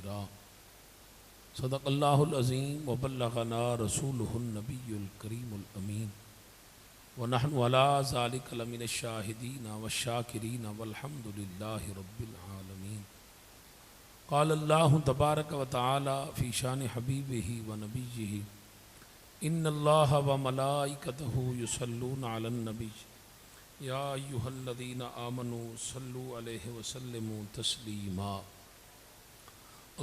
نذيرا صدق الله العظيم وبلغنا رسوله النبي الكريم الأمين ونحن على ذلك لمن الشاهدين والشاكرين والحمد لله رب العالمين قال الله تبارك وتعالى في شان حبيبه ونبيه إن الله وملائكته يصلون على النبي يا أيها الذين آمنوا صلوا عليه وسلموا تسليما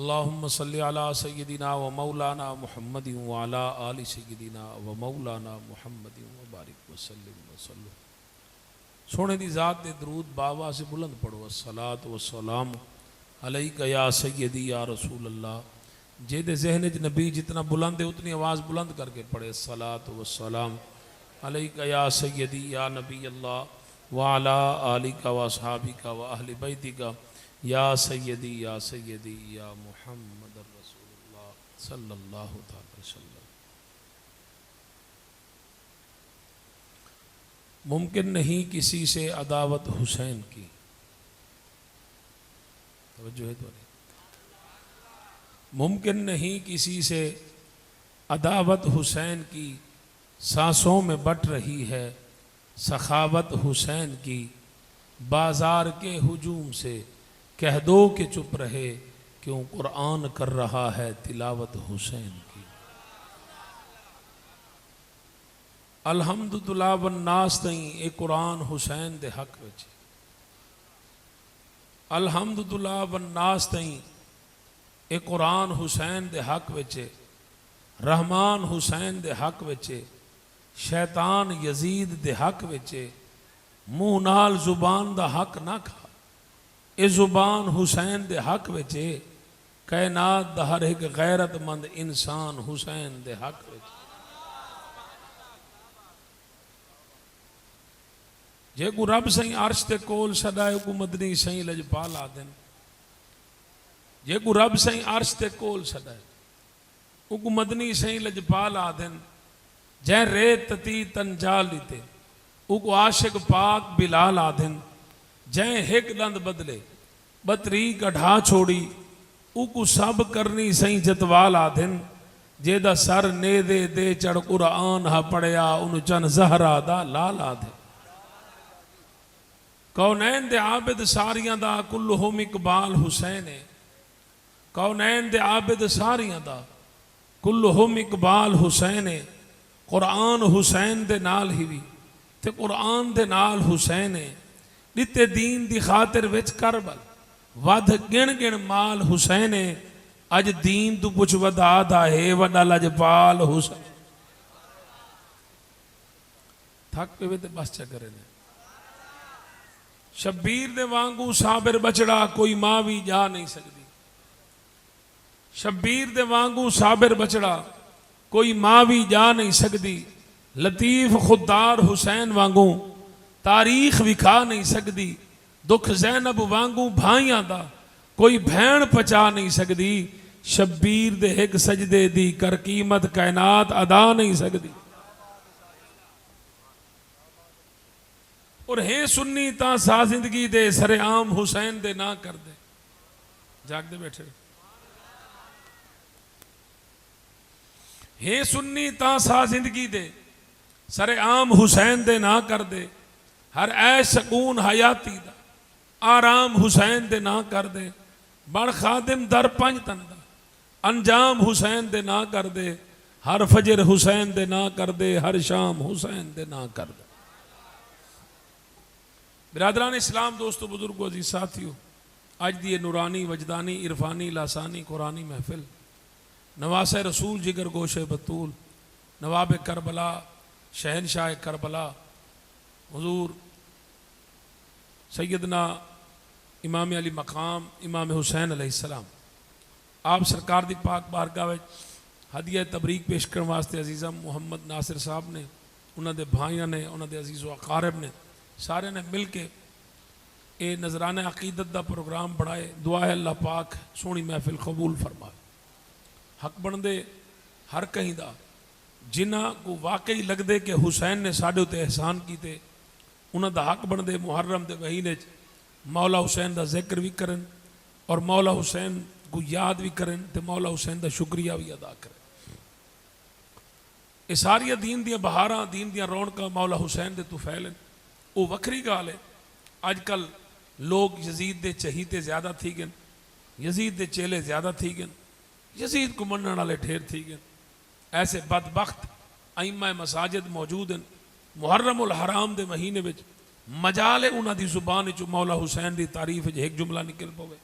اللهم صل على سيدنا ومولانا محمد وعلى آل سيدنا ومولانا محمد وبارك وسلم وسلم. سونے دی ذات دے درود باوا سے بلند پڑھو الصلاۃ والسلام علیک یا سیدی یا رسول اللہ. جے دے ذہن وچ نبی جتنا بلند ہے اتنی آواز بلند کر کے پڑھے الصلاۃ والسلام علیک یا سیدی یا نبی اللہ وعلی آلک واصحابک واہل بیتک یا سیدی یا محمد رسول اللہ صلی اللہ تعالی وسلم. ممکن نہیں کسی سے عداوت حسین کی. توجہ ہے تو نہیں. ممکن نہیں کسی سے عداوت حسین کی سانسوں میں بٹ رہی ہے سخاوت حسین کی. بازار کے ہجوم سے کہہ دو کہ چپ رہے کیوں قرآن کر رہا ہے تلاوت حسین کی. الحمدللہ والناس تئیں اے قرآن حسین دے حق وچ. الحمدللہ والناس تئیں اے قرآن حسین دے حق وچ. رحمان حسین دے حق وچ. شیطان یزید دے حق وچ. منہ نال زبان دا حق نہ کھا. اے زبان حسین دے حق وچے. کائنات دا ہر ایک غیرت مند انسان حسین دے حق وچے. جے کو رب سائیں عرش تے کول چھڈائے کو مدنی سائیں لجپال آدن. جے کو رب سائیں عرش تے کول چھڈائے کو مدنی سائیں لجپال آدن. جے ریت تتی تنجال دیتے کو عاشق پاک بلال آدن. جائیں ہیک دند بدلے بطری کڑھا چھوڑی کو سب کرنی سائیں جتوال آدھن. جے دا سر نے دے چڑھ قرآن ہا پڑیا ان چن زہرہ دا لال آدھن. کونین دے عابد ساریاں دا کلہم اقبال حسین. کونین دے عابد ساریاں دا کلہم اقبال حسین. قرآن حسین دے نال ہی بھی تے قرآن دے نال حسین. دیتے دین دی خاطر وچ کربل ودھ گن گن مال حسین. اج دین تو پچھ ودا دا ہے وڈا لجپال حسین. تھک پہ تے بس چکرے نے. شبیر دے وانگو صابر بچڑا کوئی ماں بھی جا نہیں سکتی. شبیر دے وانگو صابر بچڑا کوئی ماں بھی جا نہیں سکتی. لطیف خوددار حسین وانگو تاریخ وکھا نہیں سکتی. دکھ زینب وانگو بھائیاں دا کوئی بھین پچا نہیں سکتی. شبیر دے ایک سجدے دی کر قیمت کائنات ادا نہیں سکتی. اور ہے سنی تا سا زندگی دے سر عام حسین دے نہ کر دے. جاگ دے بیٹھے. ہے سنی تا سا زندگی دے سر عام حسین دے نہ کر دے. ہر عیش سکون حیاتی دا آرام حسین دے نہ کر دے. بڑ خادم در پنج تن دا انجام حسین دے نہ کر دے. ہر فجر حسین دے نہ کر دے. ہر شام حسین دے نہ کر دے. برادران اسلام دوستو بزرگو عزیز ساتھیو آج دی نورانی وجدانی عرفانی لاسانی قرآنی محفل نواس رسول جگر گوش بطول نواب کربلا شہنشاہ کربلا حضور سیدنا امام علی مقام امام حسین علیہ السلام آپ سرکار دی پاک بارگاہ وچ ہدیہ تبریک پیش کرنے واسطے عزیزم محمد ناصر صاحب نے انہوں دے بھائیاں نے انہوں دے عزیز و اقارب نے سارے نے مل کے اے نظرانہ عقیدت دا پروگرام بڑھائے. دعا ہے اللہ پاک سونی محفل قبول فرمائے. حق بن دے ہر کہیں دا جنہ کو واقعی لگ دے کہ حسین نے ساڑھے ہوتے احسان کی تے انہوں دا حق بن دے محرم دے مہینے مولا حسین دا ذکر بھی کرن اور مولا حسین کو یاد بھی کریں تے مولا حسین دا شکریہ بھی ادا کریں. یہ ساری دین دیاں بہاراں دین دیاں رونقاں مولا حسین دے تو پھیلن. وہ وکری گال ہے. اج کل لوگ یزید دے چہیتے زیادہ تھی گئے, یزید دے چیلے زیادہ تھی گئے, یزید کو منن والے ڈھیر تھی گئے. ایسے بدبخت ائمہ مساجد موجود ہیں. محرم الحرام دے مہینے وچ مجال ہے انہاں دی زبان وچ مولا حسین دی تعریف وچ ایک جملہ نکل پوے.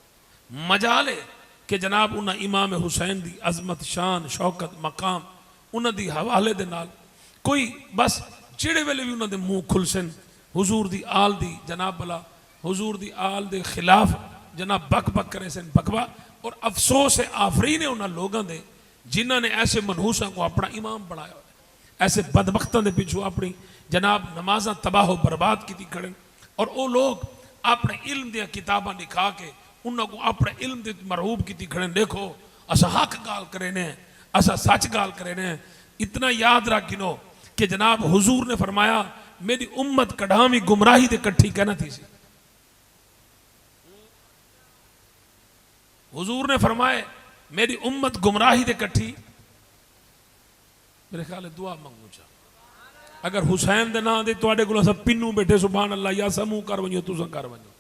مجال ہے کہ جناب انہاں امام حسین دی عظمت شان شوکت مقام انہاں دی حوالے دے نال کوئی بس جڑے ویلے بھی انہاں دے منہ کھل سن حضور دی آل دی جناب بلا حضور دی آل دے خلاف جناب بک بک کرے سن بکوا. اور افسوس ہے آفرین ہے انہاں لوگاں دے جنہاں نے ایسے منحوساں کو اپنا امام بنایا, ایسے بدبختاں دے پیچھو اپنی جناب نمازاں تباہ و برباد کی کھڑے. اور وہ لوگ اپنے علم دیا کتاباں دکھا کے انہوں کو اپنے علم دے مرعوب کی کھڑے. دیکھو اسا حق گال کرینے ہیں, اسا سچ گال کرینے ہیں. اتنا یاد رکھنو کہ جناب حضور نے فرمایا میری امت کڑھامی گمراہی دے کٹھی کہنا تھی سی. حضور نے فرمائے میری امت گمراہی دے کٹھی. میرے خیال ہے دعا منگو چاہ اگر حسین دے نا دے تو آڑے کو سب پنو بیٹھے سبحان اللہ یا سمو کر ونجو تو سن کر ونجو.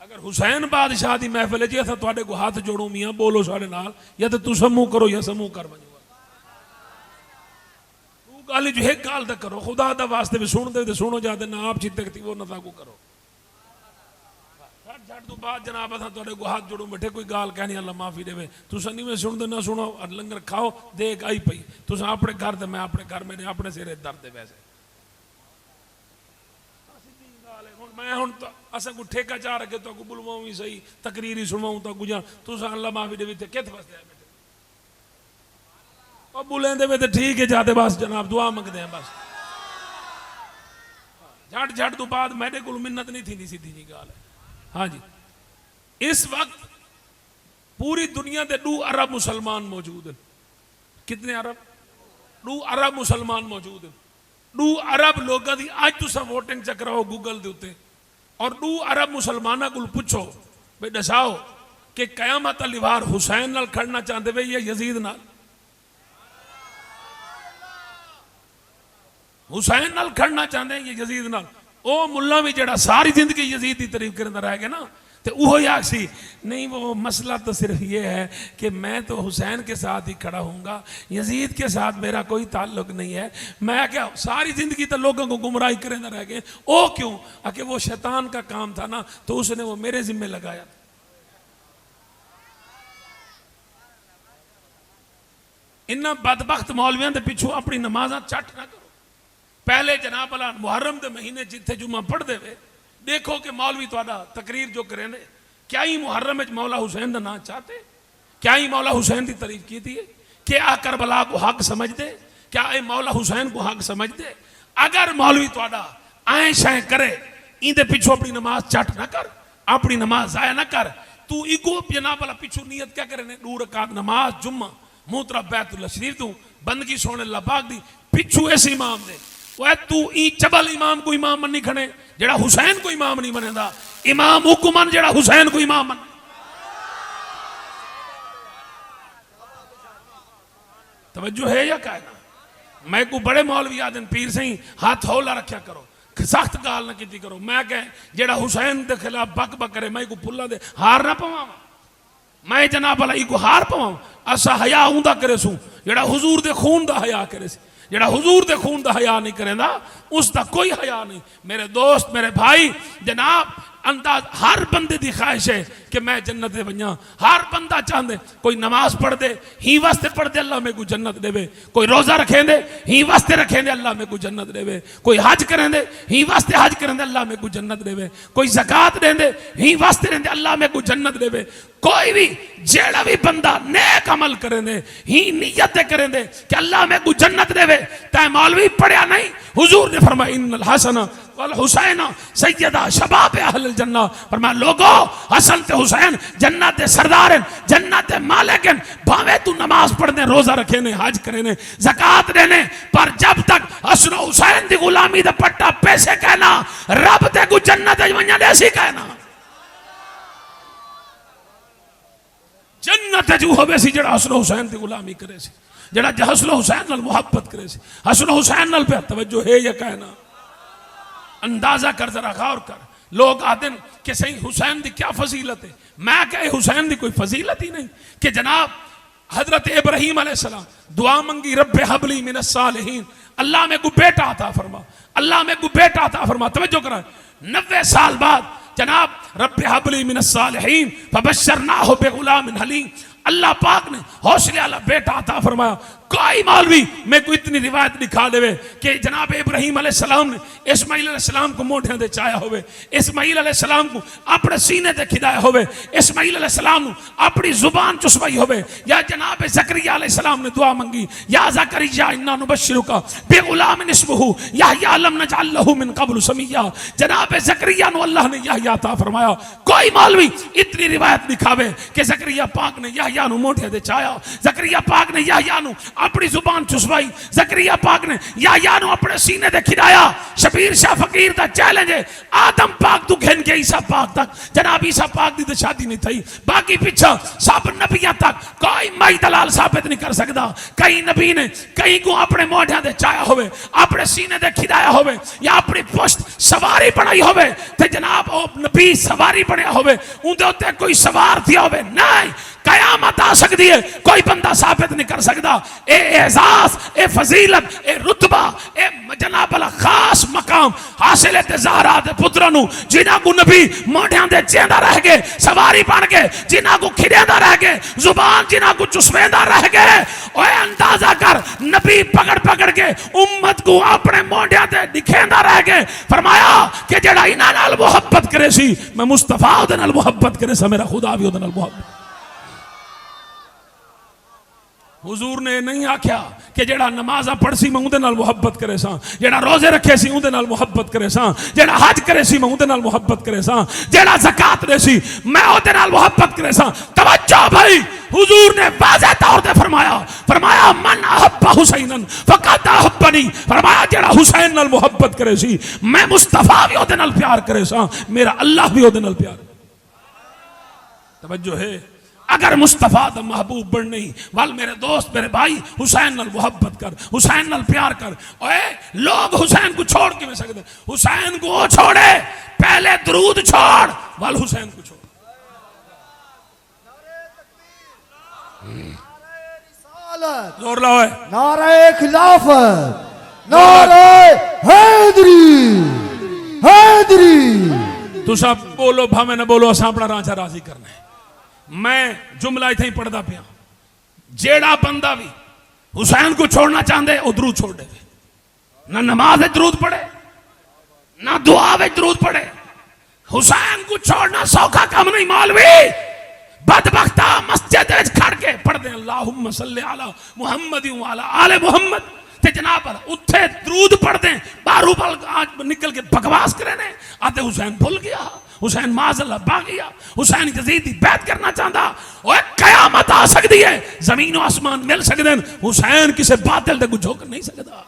اگر حسین بادشاہ دی محفل ہے جی ایسا تو آڑے کو ہاتھ جوڑوں میاں بولو ساڑے نال یا تو سمو کرو یا سمو کر ونجو. تو گالی جو ایک گال دا کرو خدا دا واسطے بھی سن دے سنو جاتے نا آپ چیتے کتی وہ نتا کو کرو. جھٹ تو بعد جناب تھا تو کو ہاتھ جوڑوں بیٹھے کوئی گال کہنی اللہ معافی دے تو سنی میں سن دے نہ سنو لنگر کھاؤ دیکھ آئی پئی تو سن اپنے گھر دے میں اپنے گھر میں اپنے سیرے درد دے ویسے. میں ہوں اسا کو ٹھیکہ چاہ رکھے تو کو بلواؤں ہی صحیح تقریری سنواؤں تو جان تو سن اللہ معافی دے تے کت فستے ہیں بیٹھے اور بولیں دے تے ٹھیک ہے جاتے بس جناب دعا منگتے ہیں بس. جھٹ جھٹ تو بعد میرے کو منت نہیں تھی سیدھی جی گال ہے. ہاں جی اس وقت پوری دنیا دے 2 ارب مسلمان موجود ہیں. کتنے ارب؟ 2 ارب مسلمان موجود ہیں. 2 ارب لوگوں دی آج تو سا ووٹنگ چکراؤ گوگل دے ہوتے اور 2 ارب مسلمانہ کو پوچھو بے دساؤ کہ قیامت لیوار حسین نال کھڑنا چاہتے بے یا یزید نال. حسین نال کھڑنا چاہتے ہیں یا یزید نال. او ملہ میں جڑا ساری زندگی یزید کی تعریف کرنے رہ گئے نا تو وہ یاد سی نہیں وہ مسئلہ تو صرف یہ ہے کہ میں تو حسین کے ساتھ ہی کھڑا ہوں گا یزید کے ساتھ میرا کوئی تعلق نہیں ہے. میں کیا ساری زندگی تو لوگوں کو گمراہی کرنے رہ گئے. او کیوں کہ وہ شیطان کا کام تھا نا تو اس نے وہ میرے ذمہ لگایا. انہاں بدبخت مولویاں دے پیچھو اپنی نمازاں چٹ نہ کرو. پہلے جناب اللہ محرم دے مہینے جتھے جمعہ پڑھ دے وے دیکھو کہ مولوی توڑا تقریر جو کریں دے کیا ہی محرم میں مولا حسین دا نا چاہتے, کیا ہی مولا حسین دی تعریف کی تھی, کیا کربلا کو حق سمجھ دے, کیا اے مولا حسین کو حق سمجھ دے. اگر مولوی توڑا آئیں شائیں کرے این دے پیچھو اپنی نماز چٹ نہ کر, اپنی نماز ضائع نہ کر. تو ایگو جناب اللہ پیچھو نیت کیا کرنے 2 رکعت نماز جمعہ موترہ بیت اللہ شریف تو بندگی سونے اللہ پاک دی پیچھو ایسے امام دے. وہ تو ای چبل امام کو امام من نہیں کھنے جڑا حسین کو امام نہیں منے دا. امام حکمان جڑا حسین کو امام من. توجہ ہے یا کہنا میں کو بڑے مولوی آدن پیر سے ہی ہاتھ ہولا رکھیا کرو سخت گال نہ کیتی کرو. میں کہیں جڑا حسین دے خلاف بک بک کرے میں کو پھلا دے ہار نہ پواں میں جناب اللہ ای کو ہار پواں. اسا حیا ہوندا کرے سوں جڑا حضور دے خون دا حیا کرے سی. جڑا حضور دے خون دا حیا نہیں کریں دا اس دا کوئی حیا نہیں. میرے دوست میرے بھائی جناب انداز ہر بندے دی خواہش ہے کہ میں جنت دے بنیا. ہر بندہ چاہندے کوئی نماز پڑھ دے ہی واسطے پڑھ دے اللہ میں کو جنت دے وے, کوئی روزہ رکھیں دے ہی واسطے رکھیں دے اللہ میں کو جنت دے وے, کوئی حج کریں دے ہی واسطے حج کریں دے اللہ میں کو جنت دے وے, کوئی زکاة دیں دے ہی واسطے رہیں دے اللہ میں کو جنت دے وے. کوئی بھی جیڑا بھی بندہ نیک عمل کریں دے ہی نیت کریں دے کہ اللہ میں کو جنت دے وے. تے مولوی پڑھیا نہیں حضور نے فرمایا ان الحسن والحسین سیدہ شباب اہل الجنہ. فرمایا لوگو حسن تے حسین جنت دے سردار ہیں جنت دے مالک ہیں. بھاوے تو نماز پڑھنے روزہ رکھنے حج کرنے زکاة دینے پر جب تک حسن و حسین دی غلامی دے پٹا پیسے کہنا رب تے کو جنت دے ونیا دے سی کہنا. جنت جو ہوے سی جڑا حسن حسین دی غلامی کرے سی، جڑا حسن حسین نال محبت کرے سی، حسن حسین نال پہ توجہ ہے یا کہنا اندازہ کر، ذرا غور کر. لوگ آتے ہیں کہ صحیح حسین دی کیا فضیلت ہے، میں کہ حسین دی کوئی فضیلت ہی نہیں. کہ جناب حضرت ابراہیم علیہ السلام دعا منگی رب حبلی من الصالحین، اللہ میں کو بیٹا عطا فرما، اللہ میں کو بیٹا عطا فرما. توجہ کرائیں 90 سال بعد جناب رب حبلی من الصالحین فبشرناہ بغلام حلیم، اللہ پاک نے حوصلے والا بیٹا عطا فرمایا. کوئی مولوی میں کو اتنی روایت دکھا دے کہ جناب ابراہیم علیہ السلام نے اسماعیل علیہ السلام کو موٹھے دے چایا ہوئے، اسماعیل علیہ السلام کو اپنے سینے دے کھدایا ہوئے، اسماعیل علیہ السلام نے اپنی زبان چسوائی ہوئے، یا جناب زکریا علیہ السلام نے دعا منگی یا زکریا انا نبشرک بغلام اسمہ یحییٰ لم نجعل لہ من قبل سمیہ، جناب زکریا نو اللہ نے یحییٰ عطا فرمایا. کوئی مولوی اتنی روایت دکھاوے کہ زکریا پاک نے یحییٰ نو موٹھے دے چایا، زکریا پاک نے یحییٰ نو اپنی زبان چسوائی، زکریا پاک نے یحییٰ نو اپنے سینے دے کھدایا. شبیر شاہ فقیر دا چیلنج ہے آدم پاک تو گھن کے عیسیٰ پاک تک، جناب عیسیٰ پاک دی شادی نہیں تھی، باقی پیچھا سب نبیاں تک کوئی مائی دلال ثابت نہیں کر سکتا. کئی نبی نے کئی کو اپنے موڈیاں دے چایا ہوئے، اپنے سینے دے کھدایا ہوئے، یا اپنی پشت سواری بنائی ہوئے تے جناب او نبی سواری بنیا ہوئے ان دے ہوتے کوئی سوار دیا ہوئے. نہیں، قیامت آ سکتی ہے، کوئی بندہ ثابت نہیں کر سکتا. اے اعزاز، اے فضیلت، اے رتبہ، اے جناب اللہ خاص مقام حاصل ہے زہرا دے پترانو جنہاں کو نبی موڑیاں دے چیندہ رہ گئے، سواری بن گئے، جنہاں کو کھڑیندہ رہ گئے، زبان جنہاں کو چسویندہ رہ گئے. اوہ اندازہ کر نبی پکڑ پکڑ کے امت کو اپنے موڑیاں دے دکھیندہ رہ گئے. فرمایا کہ جڑا انہاں نال محبت کرے سی میں مصطفیٰ دے نال محبت کرے سا میرا خدا بھی دے نال محبت. حضور نے نہیں آکھیا کہ جڑا نمازہ پڑھ سی میں اندے نال محبت کرے ساں، جڑا روزے رکھے سی اندے نال محبت کرے ساں، جڑا حج کرے سی میں اندے نال محبت کرے ساں، جڑا زکاة دے سی میں اندے نال محبت کرے ساں. توجہ بھائی، حضور نے واضح طور تے فرمایا من احب حسینن فقط احبنی، فرمایا جڑا حسین نال محبت کرے سی میں مصطفیٰ بھی اندے نال پیار کرے ساں، میرا اللہ بھی اندے نال پیار. توجہ ہے، اگر مصطفیٰ دا محبوب بن نہیں وال میرے دوست میرے بھائی حسین نال محبت کر، حسین نال پیار کر. اوے لوگ حسین کو چھوڑ کے میں سکتے، حسین کو چھوڑے پہلے درود چھوڑ وال حسین کو چھوڑ. زور لاؤ ہے نعرہ خلافت، نعرہ حیدری، حیدری. تو سب بولو بھامے نہ بولو، اساں اپنا رانچہ راضی کرنا ہے. میں جملہ ہی تھیں پڑھدا پیا، جیڑا بندہ بھی حسین کو چھوڑنا چاہندے او درود چھوڑ دے، نہ نماز درود پڑھے نہ دعا میں درود پڑھے. حسین کو چھوڑنا سوکھا کم نہیں مولوی. بدبختہ مسجد وچ کھڑ کے پڑھ دیں اللہم صلی علی محمد وعلی آل محمد تے جناب اتھے درود پڑھ دیں، بارو بل آج نکل کے بکواس کرے نے آتے حسین بھول گیا، حسین معاذ اللہ باغیا، حسین یزید دی بیعت کرنا چاہتا. اوہ قیامت آ سکتی ہے، زمین و آسمان مل سکتے ہیں، حسین کسے باطل دے کو جھوکر نہیں سکتا.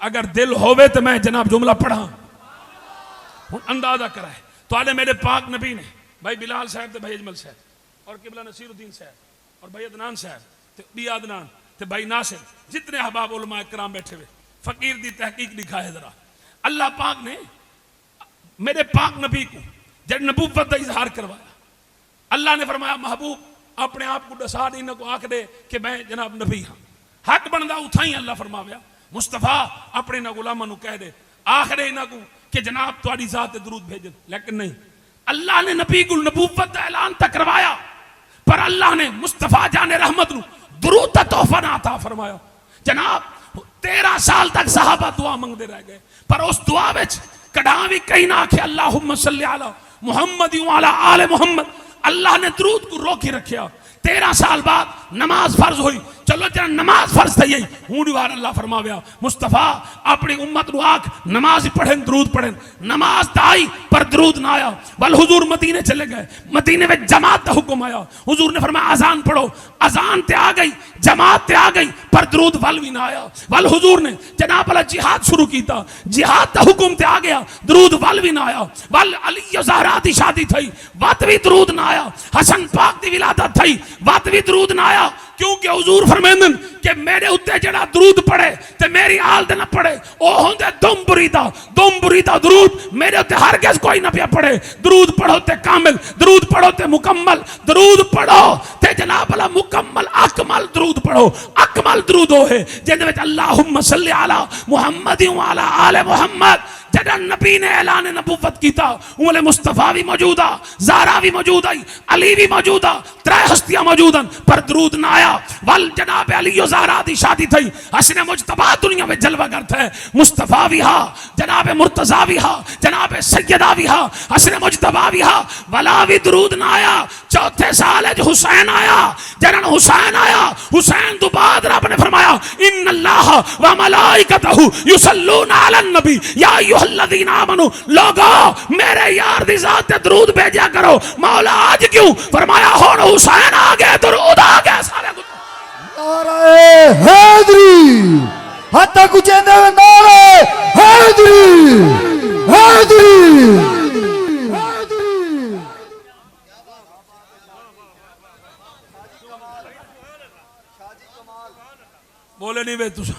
اگر دل ہوئے تو میں جناب جملہ پڑھا اندازہ کرائے تو آلے میرے پاک نبی نے بھائی بلال صاحب تے بھائی اجمل صاحب اور قبلہ نصیر الدین صاحب اور بھائی عدنان صاحب تے بی عدنان تے بھائی ناصر، جتنے احباب علماء کرام بیٹھے ہوئے، فقیر دی تحقیق لکھا ہے ذرا. اللہ پاک نے میرے پاک نبی کو جب نبوت دا اظہار کروایا، اللہ نے فرمایا محبوب اپنے آپ کو ڈسا دے، انہوں کو آکھ دے کہ میں جناب نبی ہاں، حق بندہ اتھائیں. اللہ فرمایا مصطفیٰ اپنے نہ غلاموں کہہ دے آخرے انہوں کو کہ جناب تواڈی ذات درود بھیجن. لیکن نہیں، اللہ نے نبی کو نبوت دا اعلان تک کروایا، پر اللہ نے مصطفیٰ جان رحمت نو درود دا تحفہ نہ عطا فرمایا. جناب 13 سال تک صحابہ دعا منگتے رہ گئے، پر اس دعا وچ کڑاں بھی کہیں نہ آکھے اللہم صلی علی محمد وعلی آل محمد. اللہ نے درود کو روکی رکھیا. 13 سال بعد نماز فرض ہوئی چلو جنا نماز فرض تھی ہوں دیوار اللہ فرماویا مصطفیٰ اپنی امت نو آکھ نماز پڑھیں درود پڑھیں نماز تائی پر درود نہ آیا بل حضور مدینے چلے گئے مدینے میں جماعت کا حکم آیا حضور نے فرمایا اذان پڑھو اذان تے آ گئی جماعت تے آ گئی پر درود ول بھی نہ آیا ول حضور نے جناب اللہ جہاد شروع کیتا جہاد کا حکم تے آ گیا درود ول بھی نہ آیا ول علی و زہرا دی شادی تھی وات بھی درود نہ آیا حسن پاک دی ولادت تھی وات بھی درود نہ آیا کیونکہ حضور فرمیندن کہ میرے اتے جڑا درود پڑھے تے میری آل دے نہ پڑھے او ہوندے دم بریدہ درود میرے اتے ہرگز کوئی نہ پیا پڑھے درود پڑھو تے کامل درود پڑھو تے مکمل درود پڑھو تے جناب اللہ مکمل اکمل درود پڑھو اکمل درود ہوئے جن وچ اللہم صلی علی محمد و علی آل محمد جڑا نبی نے اعلان نبوت کیتا انہوں مصطفیٰ بھی موجود آ زہرا بھی موجود آئی علی بھی موجود آ ترے ہستیاں موجود ہیں پر درود نہ آیا ول جناب علی و زہرا دی شادی تھی حسن مجتبہ دنیا میں جلوہ کرتا ہے مصطفیٰ بھی ہا جناب مرتضیٰ بھی ہا جناب سیدہ بھی ہا حسن مجتبہ بھی ہا ولا بھی درود نہ آیا چوتھے سال حسین آیا جنن حسین آیا حسین تو بعد رب نے فرمایا ان اللہ و ملائکتہ یصلون علی النبی یا ایھا الذین آمنوا لوگو میرے یار دی ذات تے درود بھیجا کرو مولا آج کیوں فرمایا ہون حسین آگے درود آگے سارے نعرہ حیدری حتی کچھ اندر نعرہ حیدری حیدری بولے نہیں بے تُسا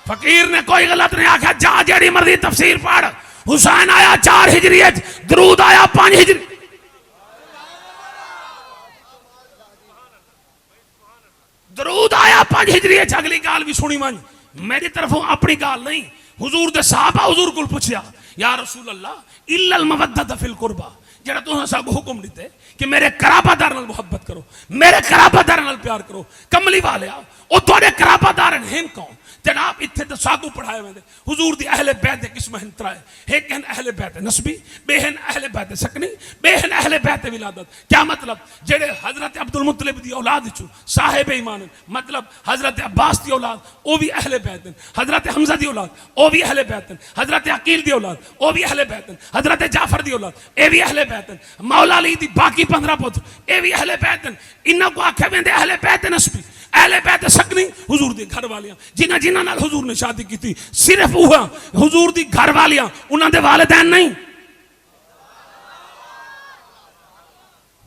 فقیر نے کوئی غلط نہیں آکھا جا جیڑی مرضی تفسیر پڑھ حسین آیا 4 ہجری درود آیا 5 ہجری درود آیا 5 ہجری اگلی گال بھی سنی مان میری طرف اپنی گال نہیں حضور دے صحابہ حضور کو پوچھیا یا رسول اللہ الا المودۃ فی القربہ جڑا تو سب حکم دیتے کہ میرے قرابہ دار نال محبت کرو میرے قرابہ دار نال پیار کرو کملی والے او تواڈے قرابہ دار ہیں کون جناب اتھے تو ساگو پڑھائے ہوئے حضور دی اہل بیت قسم ہیں ترائے ایک ہیں اہل بیت نسبی بے ہیں اہل بیت سکنی بے ہیں اہل بیت ولادت کیا مطلب جڑے حضرت عبدالمطلب دی اولاد چو صاحب ایمان مطلب حضرت عباس دی اولاد او بھی اہل بیت حضرت حمزہ دی اولاد او بھی اہل بیت حضرت عقیل دی اولاد او بھی اہل بیت حضرت جعفر دی اولاد اے بھی اہل بیت مولا علی دی باقی 15 پتر اے بھی اہل بیت انہاں کو آکھے ویندے اہل بیت نسبی اہل بیت سکنی حضور دی گھر والیاں جنہ جنہ نال حضور نے شادی کی تھی صرف وہ حضور دی گھر والیاں انہاں دے والدین نہیں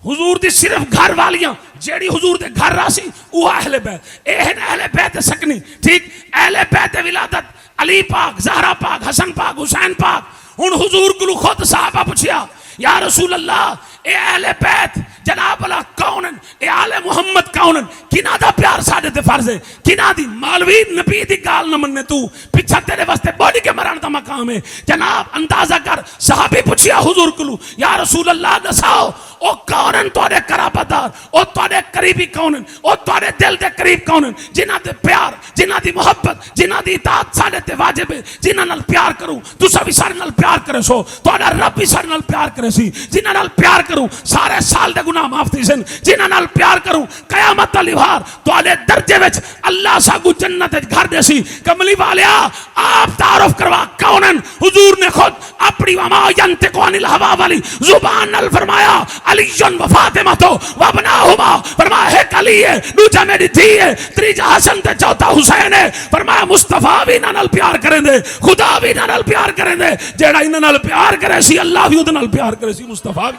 حضور دی صرف گھر والیاں جیڑی حضور دے گھر راسی وہ اہل بیت اہل بیت سکنی ٹھیک اہل بیت ولادت علی پاک زہرا پاک حسن پاک حسین پاک ان حضور کو خود صحابہ پوچھیا یا رسول اللہ اے اہل بیت جناب اللہ کونن اے آل محمد کونن کنا دا پیار ساڑھے تے فرض ہے کنا دی مالوی نبی دی گال نہ مننے تو پچھا تیرے واسطے بوڑی کے مران دا مقام ہے جناب اندازہ کر صحابی پوچھیا حضور کلو یا رسول اللہ دساؤ او کونن توڑے قرابہ دار او توڑے قریبی کونن او توڑے دل دے قریب کونن جنہ دے پیار جنہ دی محبت جنہ دی اطاعت ساڑھے تے واجب ہے جنہ نال پیار کروں تو سبھی سارے نال پیار کرے سو توڑا رب بھی سارے نال پیار کرے سی جنہ نال پیار کروں سارے سال دے گناہ معاف تھی سن جنہ نال پیار کروں قیامت علیوار توڑے درجے وچ اللہ ساگو جنت گھر دے سی کملی والیا آپ تعارف کروا کونن حضور نے خود اپنی وما ینتقو عن الہوا والی زبان نال فرمایا علی و فاطمہ تو وابناہما فرمایا ایک علی ہے دوجہ میری تھی ہے تریجہ حسن تے چوتھا حسین ہے فرمایا مصطفیٰ بھی نہ نال پیار کریں دے خدا بھی نہ نال پیار کریں دے جیڑا انہ نال پیار کرے سی اللہ بھی ادھے نال پیار کرے سی مصطفیٰ بھی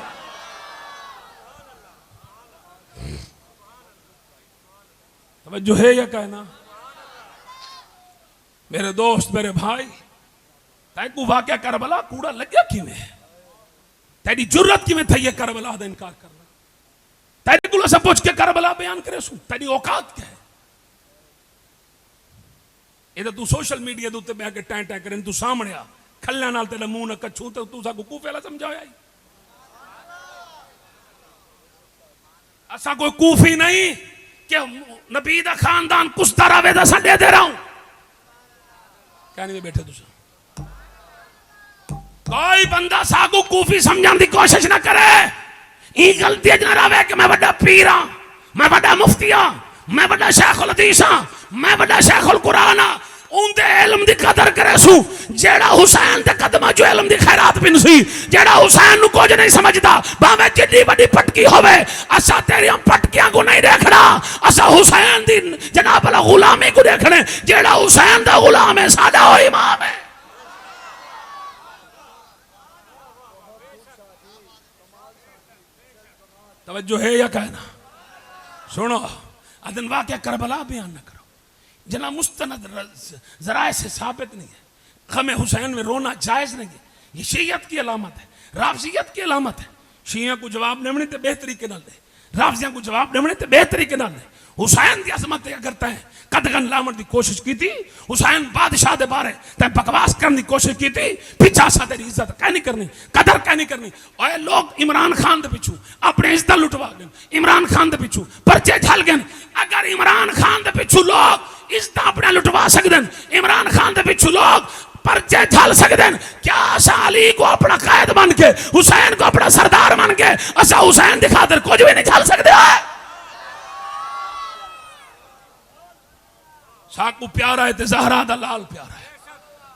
توجہ ہے یا کہنا میرے دوست میرے بھائی تائیں کو واقعہ کربلا کوڑا لگیا کیوں ہے تیری جرت کی میں تھا یہ کربلا دا انکار کرنا تیری کو لسا پوچھ کے کربلا بیان کرے سو تیری اوقات کیا ہے یہ تو سوشل میڈیا دوتے بے آگے ٹائن ٹائن کریں تو سامنے آ کھلنے نال تیرے مون کچھو تو سا کو کوفے اللہ سمجھایا ہی ایسا کوئی کوفی نہیں کہ نبی دا خاندان کستا راوے دا سا دے رہا ہوں کہنے میں بیٹھے دوسرا کوئی بندہ ساگو کوفی سمجھان دی کوشش نہ کرے ای غلطی اجنا راوے کہ میں بڑا پیرا میں بڑا مفتی ہاں، میں بڑا شیخ الحدیث ہاں، میں بڑا شیخ القرآن ہاں، ان دے علم دی قدر کرے سو جیڑا حسین دے قدمہ جو علم دی خیرات بن سی، جیڑا حسین نو کچھ نہیں سمجھدا باویں جڈی بڑی پٹکی ہوئے، اسا تیریاں پٹکیاں کو نہیں دیکھنا، اسا حسین دی جناب اللہ غلامی کو دیکھنے، جیڑا حسین دا غلام ہے ساڈا وہ امام ہے۔ توجہ ہے یا کہنا؟ سنو ادن واقعہ کربلا بیان نہ کرو، جنا مستند ذرائع سے ثابت نہیں ہے، غم حسین میں رونا جائز نہیں ہے، یہ شیعت کی علامت ہے، رافضیت کی علامت ہے۔ شیعہ کو جواب دینے تے بہتری کے نال دے، رافضیاں کو جواب دینے تے بہتری کے نال دے۔ حسین دی عظمت کیا کرتا ہے، قدغن لامن دی کوشش کی تھی، حسین بادشاہ دے بارے تے بکواس کرنے دی کوشش کی تھی، پیچھا سا تیری عزت کہہ نہیں کرنی، قدر کہہ نہیں کرنی۔ اور لوگ عمران خان دے پیچھو اپنے عزت لٹوا گئے، عمران خان دے پیچھو پرچے جھل گئے۔ اگر عمران خان دے پیچھو لوگ عزت اپنے لٹوا سکدن، عمران خان دے پیچھو لوگ پرچے جھل سکدن، کیا اسا علی کو اپنا قائد بن کے، حسین کو اپنا سردار بن کے اسا حسین دی خاطر کچھ بھی نہیں جھل سکدے؟ ساکو پیارا ہے تے زہرا دا لال پیارا ہے،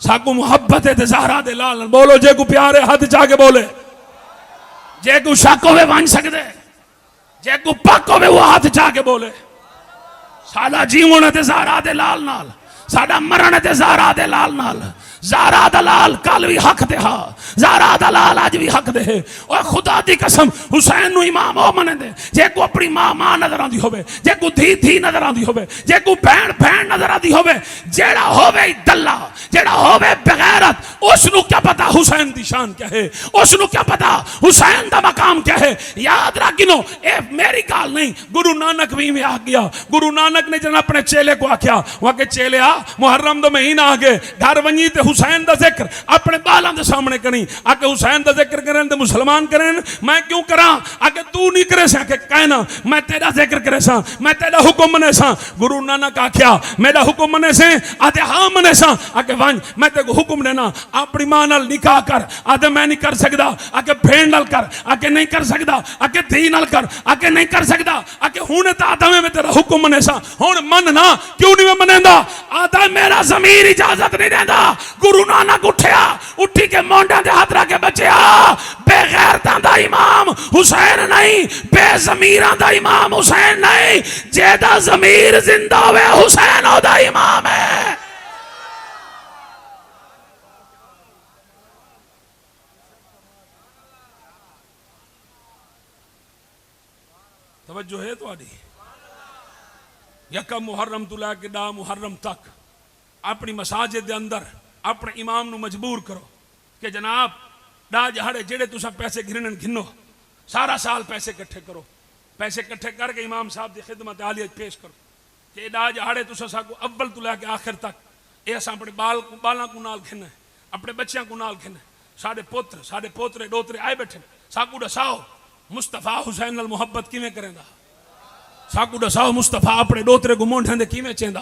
ساکو محبت ہے تے زہرا دے لال۔ بولو جے کو پیارے ہاتھ جا کے بولے، جے کو شک ہوئے بن سکدے، جے کو پک ہوئے وہ ہاتھ جا کے بولے۔ ساڈا جیون تے زہرا دے لال نال، ساڈا مرن تے زہرا دے لال نال۔ زہرا دلال کل بھی حق دے ہا، زہرا دلال آج بھی حق دے۔ اور خدا دی قسم حسین نو امام او منے دے جے کو اپنی ماں نظر آندی ہوئے، جے کو دھی نظر آندی ہوئے، جے کو بہن نظر آندی ہوئے، جیڑا ہوئے دلہ، جیڑا ہوئے بغیرت، اس نو کیا پتا حسین دی شان کیا ہے، اس نو کیا پتا حسین دا مقام کیا ہے۔ یاد رکھنو اے میری گال نہیں، گرو نانک بھی میں آ گیا۔ گرو نانک نے جن اپنے چیلے کو آکھیا، وہاں کے چیلے آ محرم دو مہینہ آگے گھر ونجی تے حسین دا ذکر اپنے بالاں دے سامنے کریں، آکے حسین دا ذکر کریں تے مسلمان کریں، میں کیوں کراں؟ آکے تو نہیں کرے سا، کہ کہنا میں تیرا ذکر کرے سا، میں تیرا حکم منے سا۔ گرو نانک آکھیا میرا حکم منے سے؟ آتے ہاں منے سا۔ آکے وانج میں تے کو حکم دینا اپنی ماں نال نکاح کر۔ آتے میں نہیں کر سکدا۔ آکے بھین نال کر۔ آکے نہیں کر سکدا۔ آکے دھی نال کر۔ آکے نہیں کر سکدا۔ آکے ہون تا آتا میں تیرا حکم منے سا، ہون من نہ کیوں نہیں میں منیندا؟ آتا میرا ضمیر اجازت نہیں دیندا۔ گرو نانک اٹھیا، اٹھی کے مونڈے دے ہاتھ رکھ کے بچیا، بے غیرتاں دا امام حسین نہیں، بے ضمیراں دا امام حسین نہیں، جے دا ضمیر زندہ ہوئے حسین او دا امام ہے۔ توجہ ہے تو آڈی یکم محرم تو لے کے ڈا محرم تک اپنی مساجد دے اندر اپنے امام نو مجبور کرو کہ جناب ڈا جہاڑے جڑے تسا پیسے گھنن گھنو، سارا سال پیسے کٹھے کرو، پیسے کٹھے کر کے امام صاحب دی خدمت عالیہ پیش کرو کہ ڈا جہاڑے تسا ساکو اول تو لے کے آخر تک اے اساں اپنے بالاں کو نال گھننا ہے، اپنے بچیاں کو نال گھننا ہے، ساڈے پوتر ساڈے پوترے ڈوترے آئے بیٹھے، ساکو دساؤ مصطفیٰ حسین نال محبت کیویں کریں دا، ساکو دساؤ مصطفیٰ اپنے ڈوترے کو مونڈھن دے کیویں چیندا،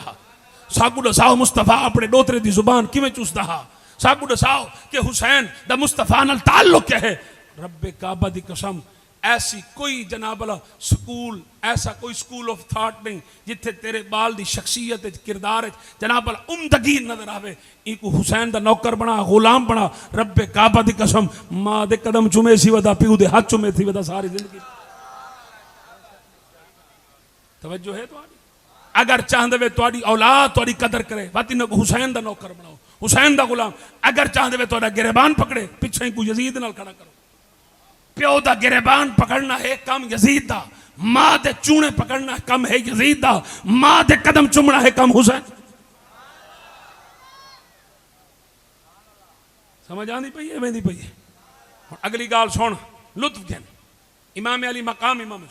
ساکو دساؤ مصطفیٰ اپنے ڈوترے دی زبان کیویں چوسدا ہا، ساکو دساؤ کہ حسین دا مصطفیٰ نال تعلق کیا ہے۔ رب کعبہ دی قسم ایسی کوئی جناب اللہ سکول، ایسا کوئی سکول آف تھاٹ نہیں جتھے تیرے بال دی شخصیت کردار جناب اللہ عمدگی نظر آوے۔ ایک حسین دا نوکر بنا، غلام بنا، رب کعبہ دی قسم ماں دے قدم چومے سی ودا، پیو دے ہاتھ چومے سی ودا ساری زندگی۔ توجہ ہے تو آگے اگر چاہندے وے تواڈی اولاد تواڈی قدر کرے واتی نہ حسین دا نوکر بناؤ، حسین دا غلام۔ اگر چاہندے وے تواڈا گریبان پکڑے پیچھے کو یزید نال کھڑا کرو۔ پیو دا گریبان پکڑنا ہے کم یزید دا، ماں دے چونے پکڑنا ہے کم ہے یزید دا، ماں دے قدم چومنا ہے کم حسین۔ سمجھ آندی پئی ہے ویندی پئی ہے؟ اگلی گال سن لطف گھن امام علی مقام امام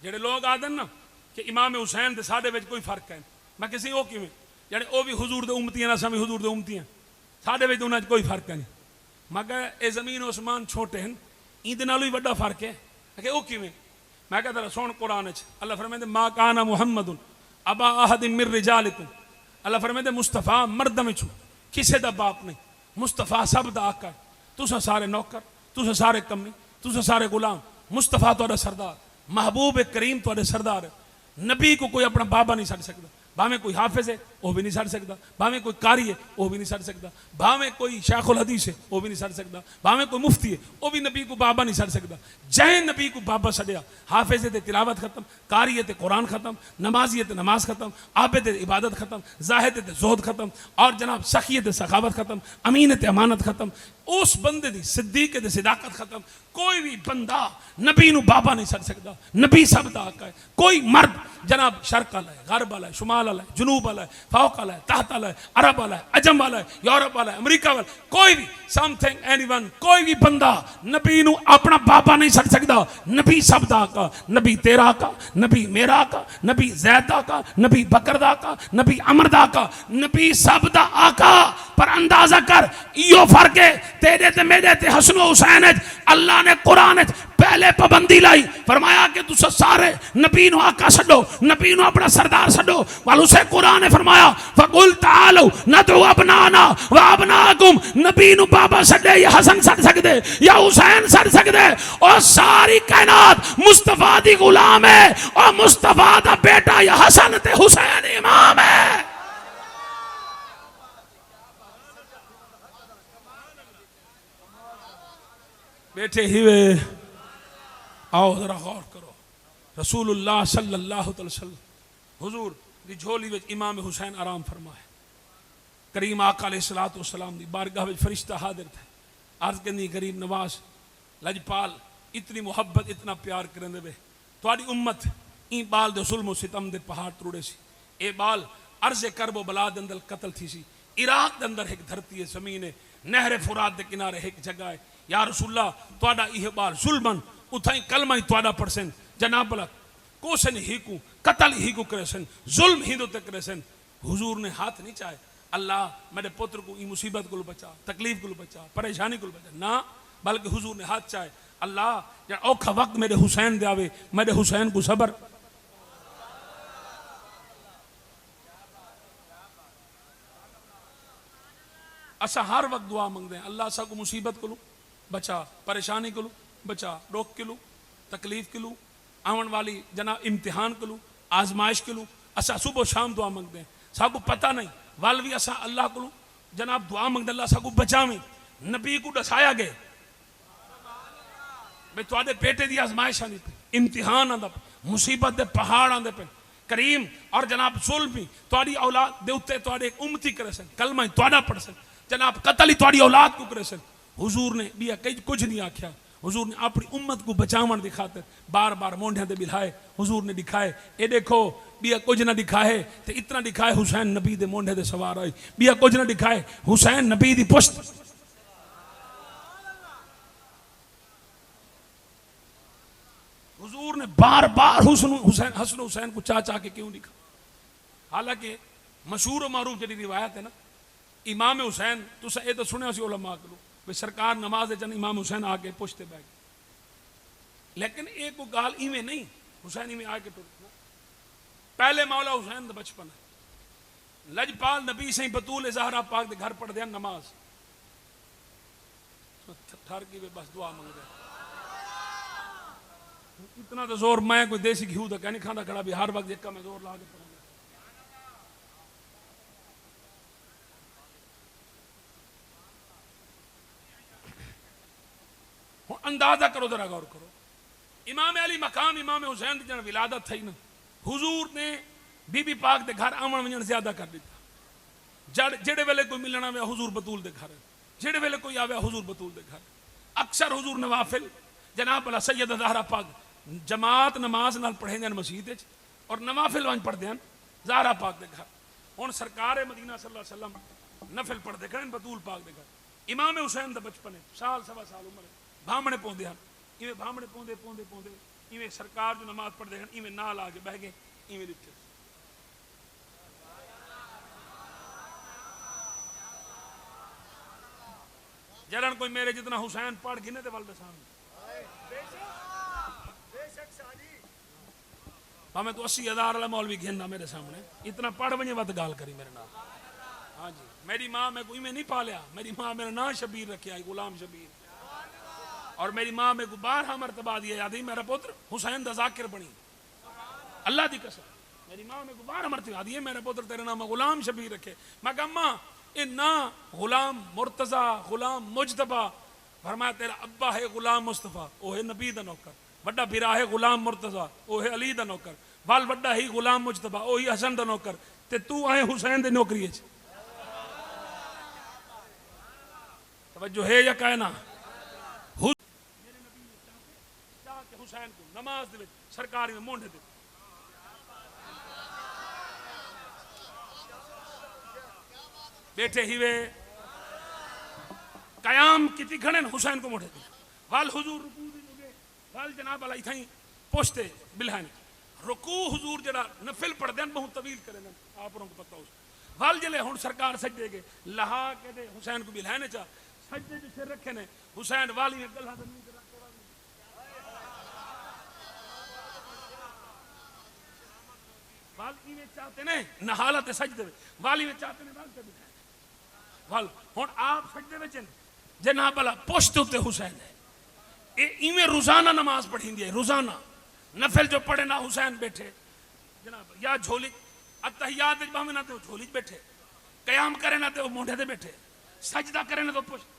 جڑے لوگ آدن نا کہ امام حسین دے ساڈے وچ کوئی فرق ہے، میں کسی او کیویں جڑے او بھی حضور دے امتی ہیں، اساں بھی حضور دے امتی ہیں، ساڈے وچ انہاں وچ کوئی فرق نہیں۔ مگر اے زمین و آسمان چھوٹے ہیں، این دے نالوں ہی بڑا فرق ہے کہ او کیویں؟ میں کہتا رہا سن قرآن وچ اللہ فرمائے ما کان محمد ابا احد من رجالکم، اللہ فرمائے مصطفیٰ مرداں وچوں کسے دا باپ نہیں، مصطفیٰ سب دا آقا، تساں سارے نوکر، تساں سارے کمی، تساں سارے غلام، مصطفیٰ تہاڈا سردار، محبوب کریم تہاڈے سردار۔ نبی کو کوئی اپنا بابا نہیں سڑ سکتا، بھاویں کوئی حافظ ہے وہ بھی نہیں سڑ سکتا، بھاویں کوئی قاری ہے وہ بھی نہیں سڑ سکتا، بھاویں کوئی شیخ الحدیث ہے وہ بھی نہیں سڑ سکتا، بھاویں کوئی مفتی ہے وہ بھی نبی کو بابا نہیں سڑ سکتا۔ جائیں نبی کو بابا سڑیا، حافظ تے تلاوت ختم، قاری تے قرآن ختم، نمازی تے نماز ختم، عابد تے عبادت ختم، زاہد تے زہد ختم، اور جناب سخی تے سخاوت ختم، امین تے امانت ختم، اس بندے دی صدیق تے صداقت ختم۔ کوئی بھی بندہ نبی نو بابا نہیں سڑ سکتا، نبی سب دا آقا ہے۔ کوئی مرد جناب شرق والا ہے، غرب والا ہے، شمال والا ہے، جنوب والا ہے، فوق والا ہے، تحت والا ہے، عرب والا ہے، عجم والا ہے، یورپ والا ہے، امریکہ والا ہے، کوئی بھی سم تھنگ اینی ون، کوئی بھی بندہ نبی نو اپنا بابا نہیں سڑ سکتا۔ نبی سب دا آقا، نبی تیرا آقا، نبی میرا آقا، نبی زید دا آقا، نبی بکر دا آقا، نبی عمر دا آقا، نبی سب دا آقا۔ پر اندازہ کر ایو فرق ہے تیرے تے میرے تے حسن و حسین۔ اللہ نے قرآن پہلے پابندی لائی، فرمایا کہ تسا سارے نبی نو آقا سڈو، نبی نو اپنا سردار سڈو۔ والو سے قرآن نے فرمایا فقل تعالوا ندعو ابنانا و ابناکم، نبی نو بابا سڈے یا حسن سڑ سکدے یا حسین سڑ سکدے، اور ساری کائنات مصطفیٰ دی غلام ہے، اور مصطفیٰ دا بیٹا یا حسن تے حسین امام ہے۔ بیٹھے ہوئے آؤ ذرا غور کرو، رسول اللہ صلی اللہ علیہ وسلم حضور دی جھولی وچ امام حسین آرام فرمائے، کریم آقا علیہ السلام دی بارگاہ وچ فرشتہ حاضر تھے، عرض کرنی کریم نواز لجپال اتنی محبت اتنا پیار کرن دے تواڈی امت این بال دے ظلم و ستم دے پہاڑ تروڑے سی، اے بال عرض کرب و بلا دے اندر قتل تھی سی، عراق دے اندر ایک دھرتی ہے، زمین ہے، نہر فرات دے کنارے ایک جگہ ہے، یا رسول اللہ تواڈا یہ بال ظلمن اتھائیں کلمہ ہی تواڈا پڑسن، جناب اللہ کوسن ہی کو قتل ہی کو کرسن، ظلم ہی دو تے کرسن۔ حضور نے ہاتھ نہیں چاہے اللہ میرے پتر کو این مصیبت کو بچا، تکلیف کو بچا، پریشانی کو بچا، نہ بلکہ حضور نے ہاتھ چاہے اللہ جب اوکھا وقت میرے حسین دے آوے، میرے حسین کو صبر۔ اسا ہر وقت دعا منگ دیں اللہ سا کو مصیبت کو بچا، پریشانی کو بچا، روک کے لو، تکلیف کے لو، آون والی جناب امتحان کے لو، آزمائش کے لو۔ اسا صبح و شام دعا منگ دیں، سا کو پتہ نہیں والوی اسا اللہ کو جناب دعا منگ دیں اللہ سا کو بچاویں۔ نبی کو دسایا گئے میں تواڈے پیٹے دی آزمائش آندی پئی، امتحان آندا پئی، مصیبت دے پہاڑ آندے پئے، کریم اور جناب ظلم بھی تواڈی اولاد دے اوتے تواڈے ایک امتی کرے سن، کلمہ ہی تواڈا پڑھ سن، جناب قتل ہی تواڈی اولاد کو کرے سن۔ حضور نے بھی کچھ نہیں آکھیا، حضور نے اپنی امت کو بچاون دی خاطر بار بار مونڈیاں تے بلھائے، حضور نے دکھائے اے دیکھو بیا کچھ نہ دکھائے تے اتنا دکھائے حسین نبی دے مونڈے دے سوار آئی، بیا کچھ نہ دکھائے حسین نبی دی پشت۔ حضور نے بار بار حسن حسین کو چاچا کے کیوں دکھا؟ حالانکہ مشہور و معروف جڑی روایت ہے نا امام حسین تو اے تو سنیا سی علماء کو کہ سرکار نماز جن امام حسین آ کے پشتے بیٹھ گئے، لیکن ایک کو گال ایویں نہیں حسین ایویں آ کے ٹر پہلے مولا حسین دا بچپن ہے، لجپال نبی سے بطول زہرا پاک دے گھر پڑھ دیا نماز، ٹھر کی بس دعا منگ دے اتنا تو زور میں کوئی دیسی گھیو دا کہہ نہیں کھانا کھڑا بھی ہر وقت ایک میں زور لا کے پڑھا گا۔ اندازہ کرو ذرا غور کرو، امام علی مقام امام حسین دی جن ولادت تھی نا حضور نے بی بی پاک دے گھر آمن ونجن زیادہ کر دیتا، جڑے ویلے کوئی ملنا میں حضور بطول دے گھر، جڑے ویلے کوئی آوے حضور بطول دے گھر، اکثر حضور نوافل جناب اللہ سید زہرا پاک جماعت نماز نال پڑھے دین مسجد اور نوافل وانج پڑھ دین زہرا پاک دے گھر۔ ہن سرکار مدینہ صلی اللہ علیہ وسلم نفل پڑھ دے کرن بطول پاک دے گھر، امام حسین دا بچپن ہے، سال سوا سال عمر ہے، بھامنے پوندے ہیں، ایویں بھامنے پوندے پوندے پوندے ایویں سرکار جو نماز پڑھ دے ہیں ایویں نال آ کے بہ گئے ایویں دکھے جلن کوئی میرے جتنا حسین پڑھ گنے تے والدے سامنے ہمیں تو 80,000 والا مولوی گھننا میرے سامنے اتنا پڑھ بنے وقت گال کری میرے نام۔ ہاں جی میری ماں میں کوئی میں نہیں پالیا، میری ماں میرا نام شبیر رکھیا ہے غلام شبیر، اور میری ماں میں کو 12 مرتبہ دیا یاد ہی میرا پتر حسین دا ذاکر بنی، اللہ دی قسم میری ماں میں 12 مرتبہ آدھی ہے میرے پتر تیرے نام غلام شبیر رکھے. میں کہا ماں اے نا غلام مرتضی غلام مجتبی. فرمایا تیرا ابا ہے غلام مصطفیٰ وہ ہے نبی دا نوکر, بڑا بھرا ہے غلام مرتضی وہ ہے علی دا نوکر, وال بڑا ہی غلام مجتبی وہی حسن دا نوکر, تے تو آئے حسین دے نوکری ہے. توجہ ہے یا کہنا حسین کو نماز دے سرکاری میں مونڈے دے بیٹھے ہی وے قیام کتی کھڑے حسین کو مونڈے دے وال حضور رکوع دی لگے وال جناب علی تھائیں پوچھتے بلہن رکوع حضور جڑا نفل پڑھ دین بہت طویل کرے دین آپ کو پتہ ہو وال جلے ہن سرکار سجدے گے لہا کے دے حسین کو بلہن چا سجدے جو سر رکھے نے حسین والی میں گلہ زمین کے رکھے والی والی میں چاہتے نے نہ حالت سجدے میں والی میں چاہتے نے وال کے بلہن وال ہن آپ سجدے میں چن جناب بلا پوشت ہوتے حسین ہے ایمیں روزانہ نماز پڑھیں گے روزانہ نفل جو پڑھے نہ حسین بیٹھے جناب یا جھولی اتحیات باہمیں نہ تے وہ جھولی بیٹھے قیام کرے نہ تے وہ مونڈے دے بیٹھے سجدہ کرے نہ تو پوشت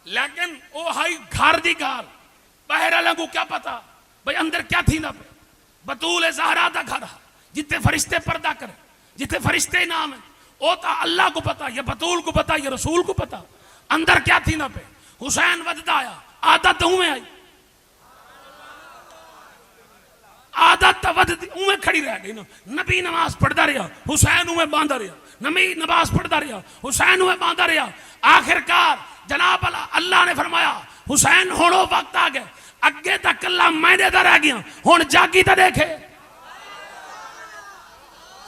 لیکن او ہائی گھار دی گھار باہر لگو کیا پتا بھئی اندر کیا تھی نہ پہ بطول زہرا دا گھر جتے فرشتے پردہ کرے جتے فرشتے نام ہیں او تا اللہ کو پتا یا بطول کو پتا یا رسول کو پتا اندر کیا تھی نہ پہ حسین ودد آیا عادت ہوں میں آئی عادت ودد ہوں میں کھڑی رہ گئی نبی نماز پڑھتا رہا حسین ہوں میں باندھا رہا نبی نماز پڑھتا رہا حسین ہوں میں باندھا رہا آخرکار جناب اللہ نے فرمایا حسین ہونو وقت آ گئے اگے تک اللہ میں نے در آ گیا ہون جاگی تا دیکھے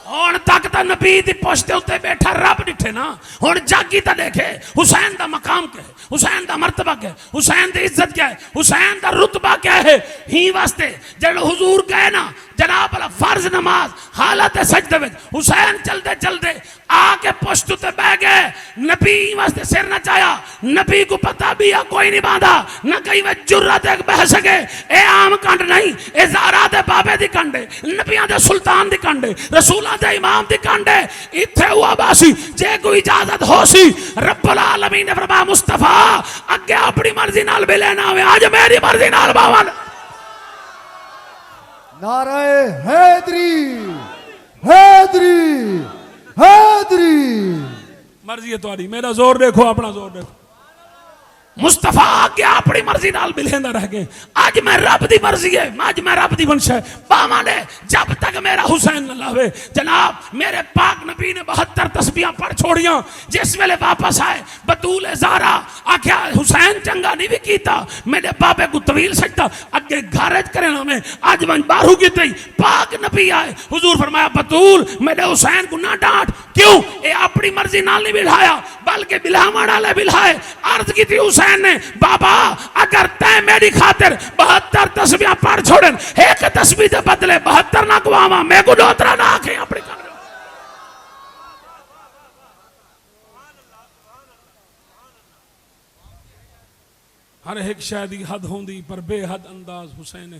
ہون تک تا نبی دی پوشتے ہوتے بیٹھا رب ڈٹھے نا ہون جاگی تا دیکھے حسین دا مقام کیا ہے حسین دا مرتبہ کیا ہے حسین دا عزت کیا ہے حسین دا رتبہ کیا ہے ہی واسطے جب حضور کہے نا جناب اللہ فرض نماز حالت سجدہ وچ حسین چلتے چلتے آکے پشتو تے بہ گئے نبی واسطے سر نہ چایا نبی کو پتا بھی کوئی نہیں باندھا نہ کہیں وہ جرات ایک بہ سکے اے عام کنڈ نہیں اے زہرا دے بابے دی کنڈے نبیان دے سلطان دی کنڈے رسولان دے امام دی کنڈے اتھے ہوا باسی جے کوئی اجازت ہو سی رب العالمین نے فرمایا مصطفیٰ اگے اپنی مرضی نال بھی لینا ہوئے آج میری مرضی نال باوان نعرہ حیدری حیدری حیدری مرضی ہے تمہاری میرا زور دیکھو اپنا زور دیکھو مصطفیٰ آگے اپنی مرضی نال ملیں رہ گئے آج میں رب دی مرضی ہے آج میں رب دی منشا ہے باوانے جب تک میرا حسین نہ لاوے جناب میرے پاک نبی نے 72 تسبیحاں پڑھ چھوڑیاں جس ویلے واپس آئے بطول زہرا آکھیا حسین چنگا نہیں بھی کیتا میرے بابے کو طویل سجدہ اگے گھارج کرنا میں آج من باہو کی تھی پاک نبی آئے حضور فرمایا بطول میرے حسین کو نہ ڈانٹ کیوں اے اپنی مرضی نال نہیں بلھایا بلکہ بلہاما ڈالے بلھائے عرض کی تھی حسین نے بابا اگر تے میری خاطر 72 تسبیحاں پڑھ چھوڑیں ایک تسبیح دے بدلے 72 نہ گواما میں کو دوترا نہ آکھیں اپنی کر ہر ایک شاید حد ہوندی پر بے حد انداز حسین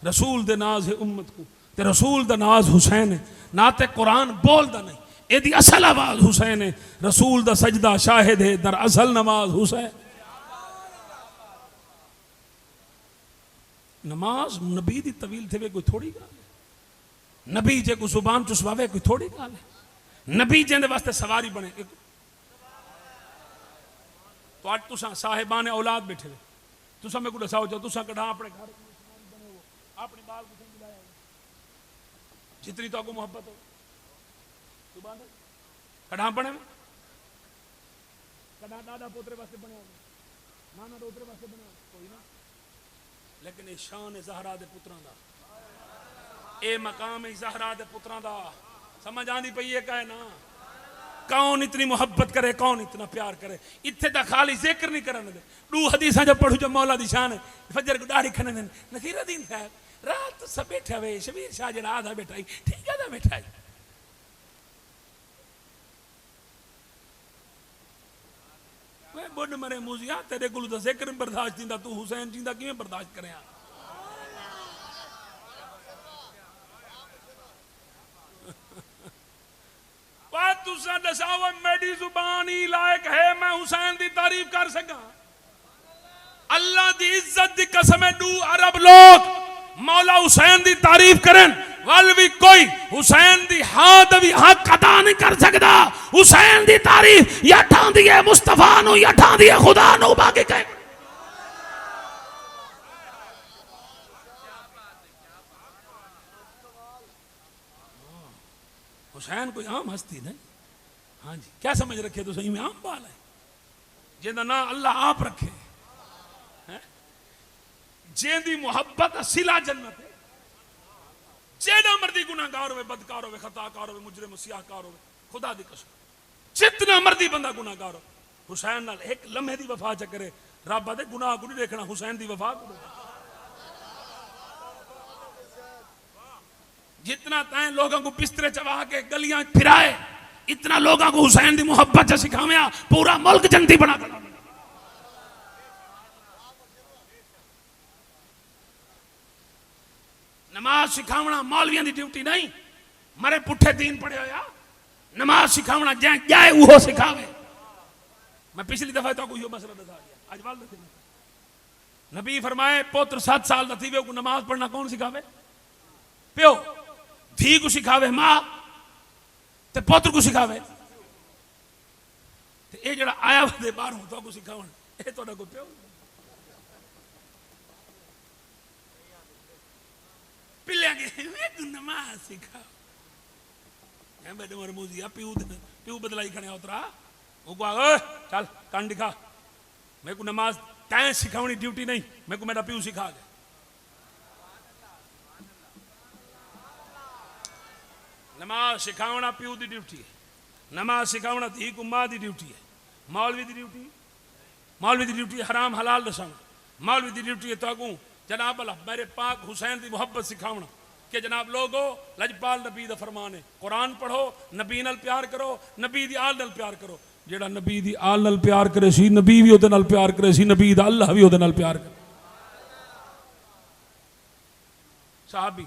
رسول دے ناز ہے امت کو تے رسول دا ناز حسین ہے نہ تے قرآن بول دا نہیں اے دی اصل آواز حسین ہے رسول دا سجدہ شاہد ہے در اصل نماز حسین نماز نبی دی طویل تھے کوئی تھوڑی گال ہے نبی جے کو زبان چسواوے کوئی تھوڑی گال ہے نبی جے دے واسطے سواری بنے تو آج تساں صاحبان اولاد بیٹھے ہوئے تساں میں کو دساؤ جاؤ تساں کڑھا اپنے گھر بنے ہو اپنی بال کو ملایا ہو جتنی تو کو محبت ہو تو باندھے کڑھا بنے میں کڑھا دادا پوترے واسطے بنے ہو نانا دوترے واسطے بنے ہو کوئی نہ لیکن اے شان زہرا دے پتران دا اے مقام زہرا دے پتران دا سمجھ آندی پئی ہے کہے نا کون اتنی محبت کرے کون اتنا پیار کرے اتھے دا خالی ذکر نہیں کرنے دے دو حدیثاں جو پڑھو جو مولا دی شان ہے فجر کو داڑھی کھنے دیں نصیر الدین صاحب رات سب بیٹھے ہوئے شبیر شاہ جڑا آدھا بیٹھائی ٹھیک ہے دا بیٹھائی میں بڑھ مرے موزیاں تیرے گلو دا ذکر برداشت دیندہ تو حسین جیندہ کیوں برداشت کرے ہیں تسا دساو میری زبان ہی لائق ہے میں حسین دی تعریف کر سکا؟ اللہ دی عزت دی قسم دو عرب لوگ مولا حسین دی تعریف کرن وال بھی کوئی حسین دی ہاں بھی حق ادا نہیں کر سکتا. حسین دی تعریف یا ٹھان دی ہے مصطفیٰ نو یا ٹھان دی ہے خدا نو باقی کہے. حسین کوئی عام ہستی نہیں. ہاں جی کیا سمجھ رکھے تو صحیح میں عام بال ہے جہاں نا اللہ آپ رکھے جن دی محبت اصلہ جنت ہے. جیڑا مردی گناہگار ہوئے بدکار ہوئے خطا کار ہوئے مجرم سیاہ کار ہوئے خدا دی قسم جتنا مردی بندہ گناہگار ہو حسین نال ایک لمحے دی وفا چکرے رب آدھے گناہ کو نہیں دیکھنا حسین دی وفا کو. جتنا تائیں لوگوں کو بسترے چوا کے گلیاں پھرائے اتنا لوگوں کو حسین دی محبت سے سکھاویا پورا ملک جنتی بنا کر. نماز سکھاونا مولویاں دی ڈیوٹی نہیں مرے پٹھے دین پڑھے ہویا. نماز سکھاونا جائے وہ سکھاوے. میں پچھلی دفعہ تو کوئی مسئلہ بتا دیا آج والد تھے نبی فرمائے پوتر 7 سال دا تھی وے کو نماز پڑھنا کون سکھاوے؟ پیو. دھی کو سکھاوے ماں تے پوتر کو سکھاوے. تے اے جڑا آیا ودے باہر ہوں تو کو سکھاون اے تہاڈا کو پیو پلے کے میں نماز سکھاؤ. میں بیٹے مرموزی پیو بدلائی کھڑے اترا وہ کو آگا چل کان دکھا میں کو نماز تائیں سکھاونی ڈیوٹی نہیں میں کو میرا پیو سکھا گیا. نماز سکھاونا پیو دی ڈیوٹی ہے. نماز سکھاونا دھی کو ماں دی ڈیوٹی ہے. مولوی دی ڈیوٹی حرام حلال دسانا. مولوی دی ڈیوٹی ہے تو اگوں جناب اللہ میرے پاک حسین دی محبت سکھاونا کہ جناب لوگو لجپال نبی دا فرمان ہے قرآن پڑھو نبی نال پیار کرو نبی دی آل نال پیار کرو. جیڑا نبی دی آل نال پیار کرے سی نبی بھی او دے نال پیار کرے سی نبی دا اللہ بھی او دے نال پیار کرے. صحابی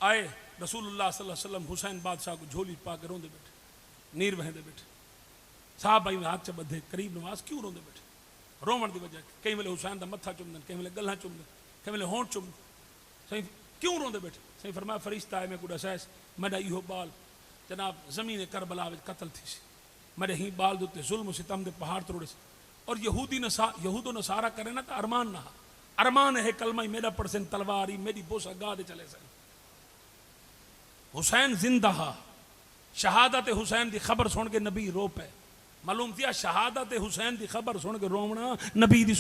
آئے رسول اللہ صلی اللہ علیہ وسلم حسین بادشاہ کو جھولی پا کے روندے بیٹھے نیر وہندے بیٹھے. صحابہ میں ہاتھ چ بدھے قریب نواز کیوں روندے بیٹھے؟ رومن دی وجہ کئی ویلے حسین دا متھا چومدن کئی ویلے گلاں چومدن کئی ویلے ہونٹ چومدن. صحیح کیوں روندے بیٹھے؟ صحیح فرمایا فرشتہ ہے میں کو دسائس میرا ایہو بال جناب زمین کربلا وچ قتل تھی سی میرے ہی بال دے ظلم و ستم دے پہاڑ توڑے سی. اور یہود و نصارہ کرے نا تو ارمان نہ ارمان ہے کلمہ میرا پرسن تلواری میری بوسہ گاہ دے چلے سن. حسین زندہ شہادت حسین دی خبر سن کے نبی رو پے. معلوم تھیا شہادت حسین دی خبر سن کے رونا نبی دی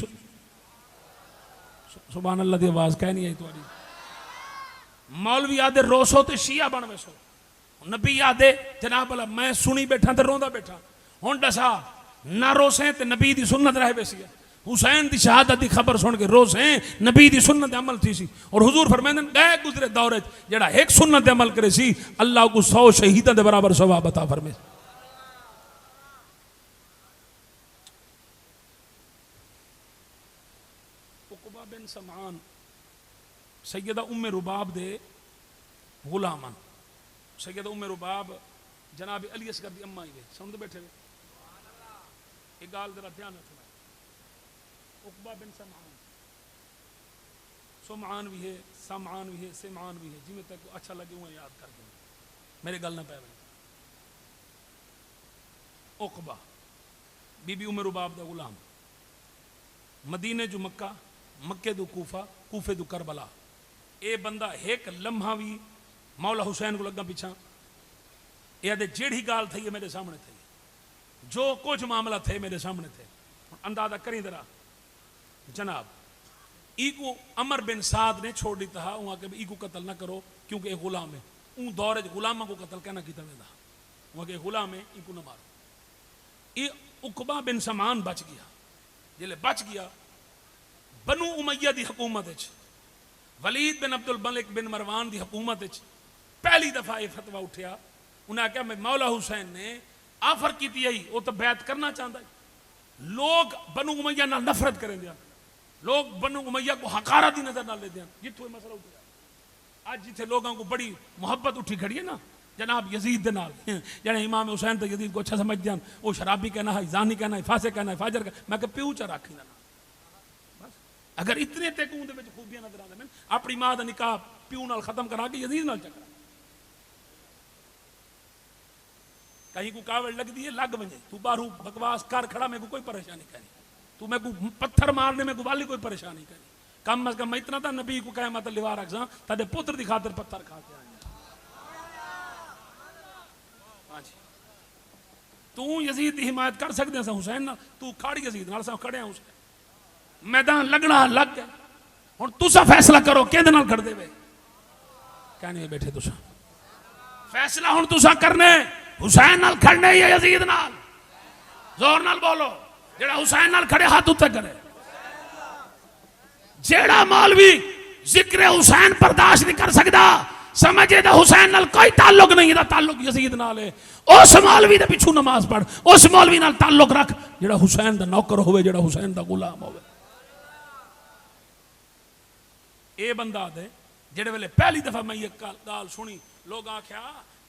سبحان اللہ دی آواز کہہ نہیں آئی تو مولوی آدھے روسو تے شیعہ بن ویسو نبی آدھے جناب اللہ میں سنی بیٹھا تے روندا بیٹھا. ہن دسا نہ روسیں تے نبی دی سنت رہ بیسی ہے. حسین دی شہادت دی خبر سن کے روسیں نبی دی سنت عمل تھی سی. اور حضور فرمائندن گئے گزرے دورے جڑا ایک سنت عمل کرے سی اللہ کو 100 شہیداں دے برابر ثواب عطا فرمائے. عقبہ بن سمعان سیدہ ام رباب دے غلامن. سیدہ ام رباب جناب علی اصغر دی اماں ہی سمجھ بیٹھے ہوئے. ایک گال ذرا دھیان رکھنا. عقبہ بن سمعان بھی ہے سمعان بھی ہے سمعان بھی ہے جی میں تک اچھا لگے وہ یاد کر دیں میرے گل نہ پہ. عقبہ بی بی ام رباب دا غلام مدینے جو مکہ مکے دو کوفہ کوفے دو کربلا. اے بندہ ایک لمحہ بھی مولا حسین کو لگا پیچھا یہ دے جیڑی گال تھی میرے سامنے تھی جو کچھ معاملہ تھے میرے سامنے تھے. اندازہ کریں ذرا جناب ای کو عمر بن سعد نے چھوڑ دیتا ہے وہاں کہ ای کو قتل نہ کرو کیونکہ ایک غلام ہے. اون دور غلامہ کو قتل کہنا کیتا ویدا وہاں کہ غلام ہے ای کو نہ مارو. ای عقبہ بن سمعان بچ گیا. جلے بچ گیا بنو امیہ دی حکومت وچ ولید بن عبد الملک بن مروان دی حکومت وچ پہلی دفعہ یہ فتویٰ اٹھیا. انہاں کہا میں مولا حسین نے آفر کیتی ہے وہ تو بیعت کرنا چاہتا ہے. لوگ بنو امیہ نہ نفرت کریں دیا لوگ بنو امیہ کو حقارہ دی نظر نہ لے دیا جتھو مسئلہ اٹھیا. آج جتھے لوگوں کو بڑی محبت اٹھی کھڑی ہے نا جناب یزید دے نال جڑے امام حسین تے یزید کو اچھا سمجھدے ہیں وہ شرابی کہنا ہے، زانی کہنا ہے، فاسق کہنا ہے، فاجر کہنا ہے، میں کہ پیو چا رکھی نہ بس اگر اتنے تے کو دے وچ خوبیاں نظر آندے میں اپنی ماں دا نکاح پیو نال ختم کرا کے یزید نال چکرا کہیں کو کاوڑ لگ دی ہے لگ ونجے تو باہروں بکواس کر کھڑا میں کو کوئی پریشانی کرے تو میں کو پتھر مارنے میں کو والی کوئی پریشانی کرے کم از کم میں اتنا تھا نبی کو کہے مت لیوا رکھساں تاڈے پتر دی خاطر پتھر کھا کے آئے ہاں جی تو یزید دی حمایت کر سکدے ہیں حسین نال تو کھڑ یزید نال سا کھڑے ہیں حسین میدان لگنا لگ گیا ہن تسا فیصلہ کرو کہدے نال کھڑ دے وے کہنے بیٹھے تسا فیصلہ ہن تسا کرنے حسین نال کھڑنے یا یزید نال زور نال بولو جڑا حسین نال کھڑے ہاتھ اٹھے کرے جیڑا مولوی ذکر حسین برداشت نہیں کر سکدا سمجھے دا حسین نال کوئی تعلق نہیں دا تعلق یزید نال ہے اس مولوی دے پیچھے نماز پڑھ اس مولوی نال تعلق رکھ جڑا حسین دا نوکر ہوئے جڑا حسین دا غلام ہوئے اے بندہ دے جڑے ویلے پہلی دفعہ میں یہ گال سنی لوگ آکھیا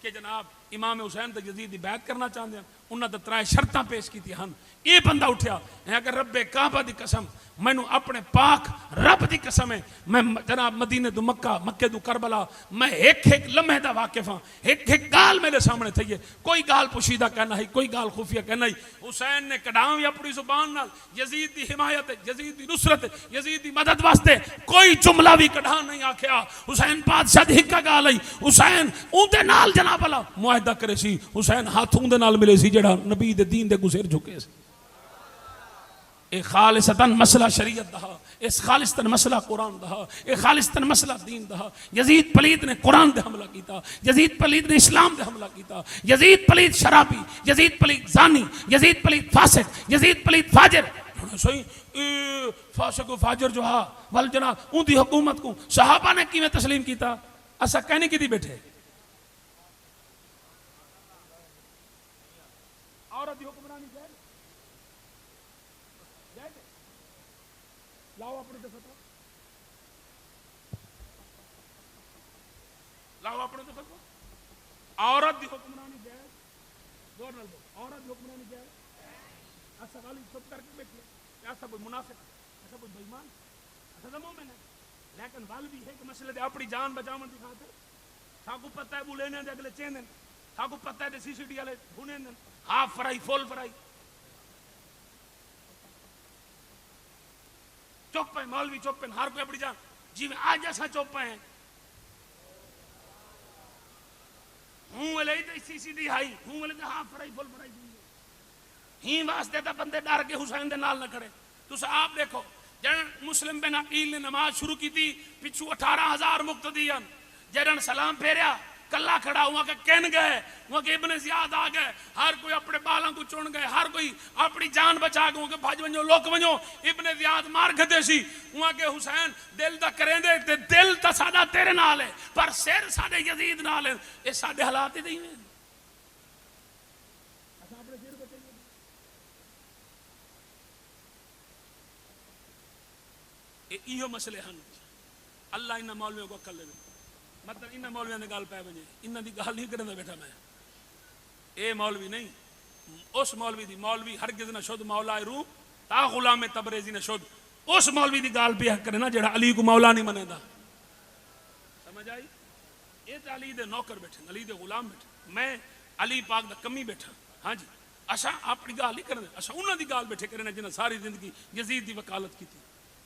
کہ جناب امام حسین تے یزید دی بیعت کرنا چاہتے ہیں انہاں تے 3 شرطاں پیش کیتی ہن یہ بندہ اٹھیا ہے کہ رب کعبہ دی قسم مینوں اپنے پاک رب دی قسم ہے میں جناب مدینے تو مکہ مکے تو کربلا میں ایک ایک لمحے دا واقف ہاں ایک ایک گال میرے سامنے تھی ہے کوئی گال پوشیدہ کہنا ہے کوئی گال خفیہ کہنا ہے حسین نے کڈھاویں اپنی زبان نال یزید دی حمایت یزید دی نصرت یزید دی مدد واسطے کوئی جملہ بھی کڈھا نہیں آکھیا حسین بادشاہ دی ہکا گال ہے حسین اون دے نال جناب اللہ معاہدہ کرے سی حسین ہاتھوں دے نال ملے سی جڑا نبی دے دین دے گسر جھکے سی اے خالصتاً مسئلہ شریعت دہا اس خالصتاً مسئلہ قرآن دہا اے خالصتاً مسئلہ دین دہا یزید پلید نے قرآن دے حملہ کیتا یزید پلید نے اسلام دے حملہ کیتا یزید پلید شرابی یزید پلید زانی یزید پلید فاسق یزید پلید فاجر فاسق و فاجر جو ہا والجنا ان دی حکومت کو صحابہ نے کیویں تسلیم کیتا اسا کہنے کی دی بیٹھے عورت دی حکمرانی جائے لاؤ اپنے تے فتوی لاؤ اپنے تے فتوی عورت دی حکمرانی جائے زور نال بول عورت دی حکمرانی جائے ایسا غالی چپ کر کے بیٹھے ایسا کوئی منافق ایسا کوئی بے ایمان ایسا تو مومن ہے لیکن وال بھی ہے کہ مسئلے دے اپنی جان بچاون دی خاطر تھاکو پتہ ہے بولینے دے اگلے چین دین تھاکو پتہ ہے سی سی ٹی والے بھونے دین ہاف فرائی فول فرائی چپ ہیں مولوی چپ ہیں ہر کوئی اپنی جان جی میں آج ایسا چپ ہیں ہوں لے تے سی سی ٹی ہائی ہوں لے تے ہاف فرائی فول فرائی ہی واسطے تا بندے ڈر کے حسین دے نال نہ کھڑے تو آپ دیکھو جن مسلم بن عقیل نے نماز شروع کی تھی پچھو 18,000 مقتدیان جن سلام پھیریا کلا کھڑا ہوا کہ کہن گئے وہاں کہ ابن زیاد آ گئے ہر کوئی اپنے بالاں کو چن گئے ہر کوئی اپنی جان بچا گئے کہ بھاج ونجو لوک ونجو ابن زیاد مار گھتے سی وہاں کہ حسین دل دا کریں دے دل تا سادہ تیرے نال ہے پر سر سادے یزید نال ہے یہ سادے حالات ہی نہیں ہیں یہ مسئلے ہیں اللہ انہاں مولویوں کو عقل لے مطلب انہاں مولویوں نے گال پہ بنے انہاں دی گال نہیں کرنے بیٹھا میں اے مولوی نہیں اس مولوی دی مولوی ہرگز نہ شد مولا روح تا غلام تبریزی نہ شد اس مولوی دی گال پہ کرے نا جڑا علی کو مولا نہیں منے دا سمجھ آئی یہ تو علی دے نوکر بیٹھے علی دے غلام بیٹھے میں علی پاک دا کمی بیٹھا ہاں جی اچھا اپنی گال نہیں کرنے اچھا انہاں دی گال بیٹھے کرے جنہاں ساری زندگی یزید دی وکالت کی تھی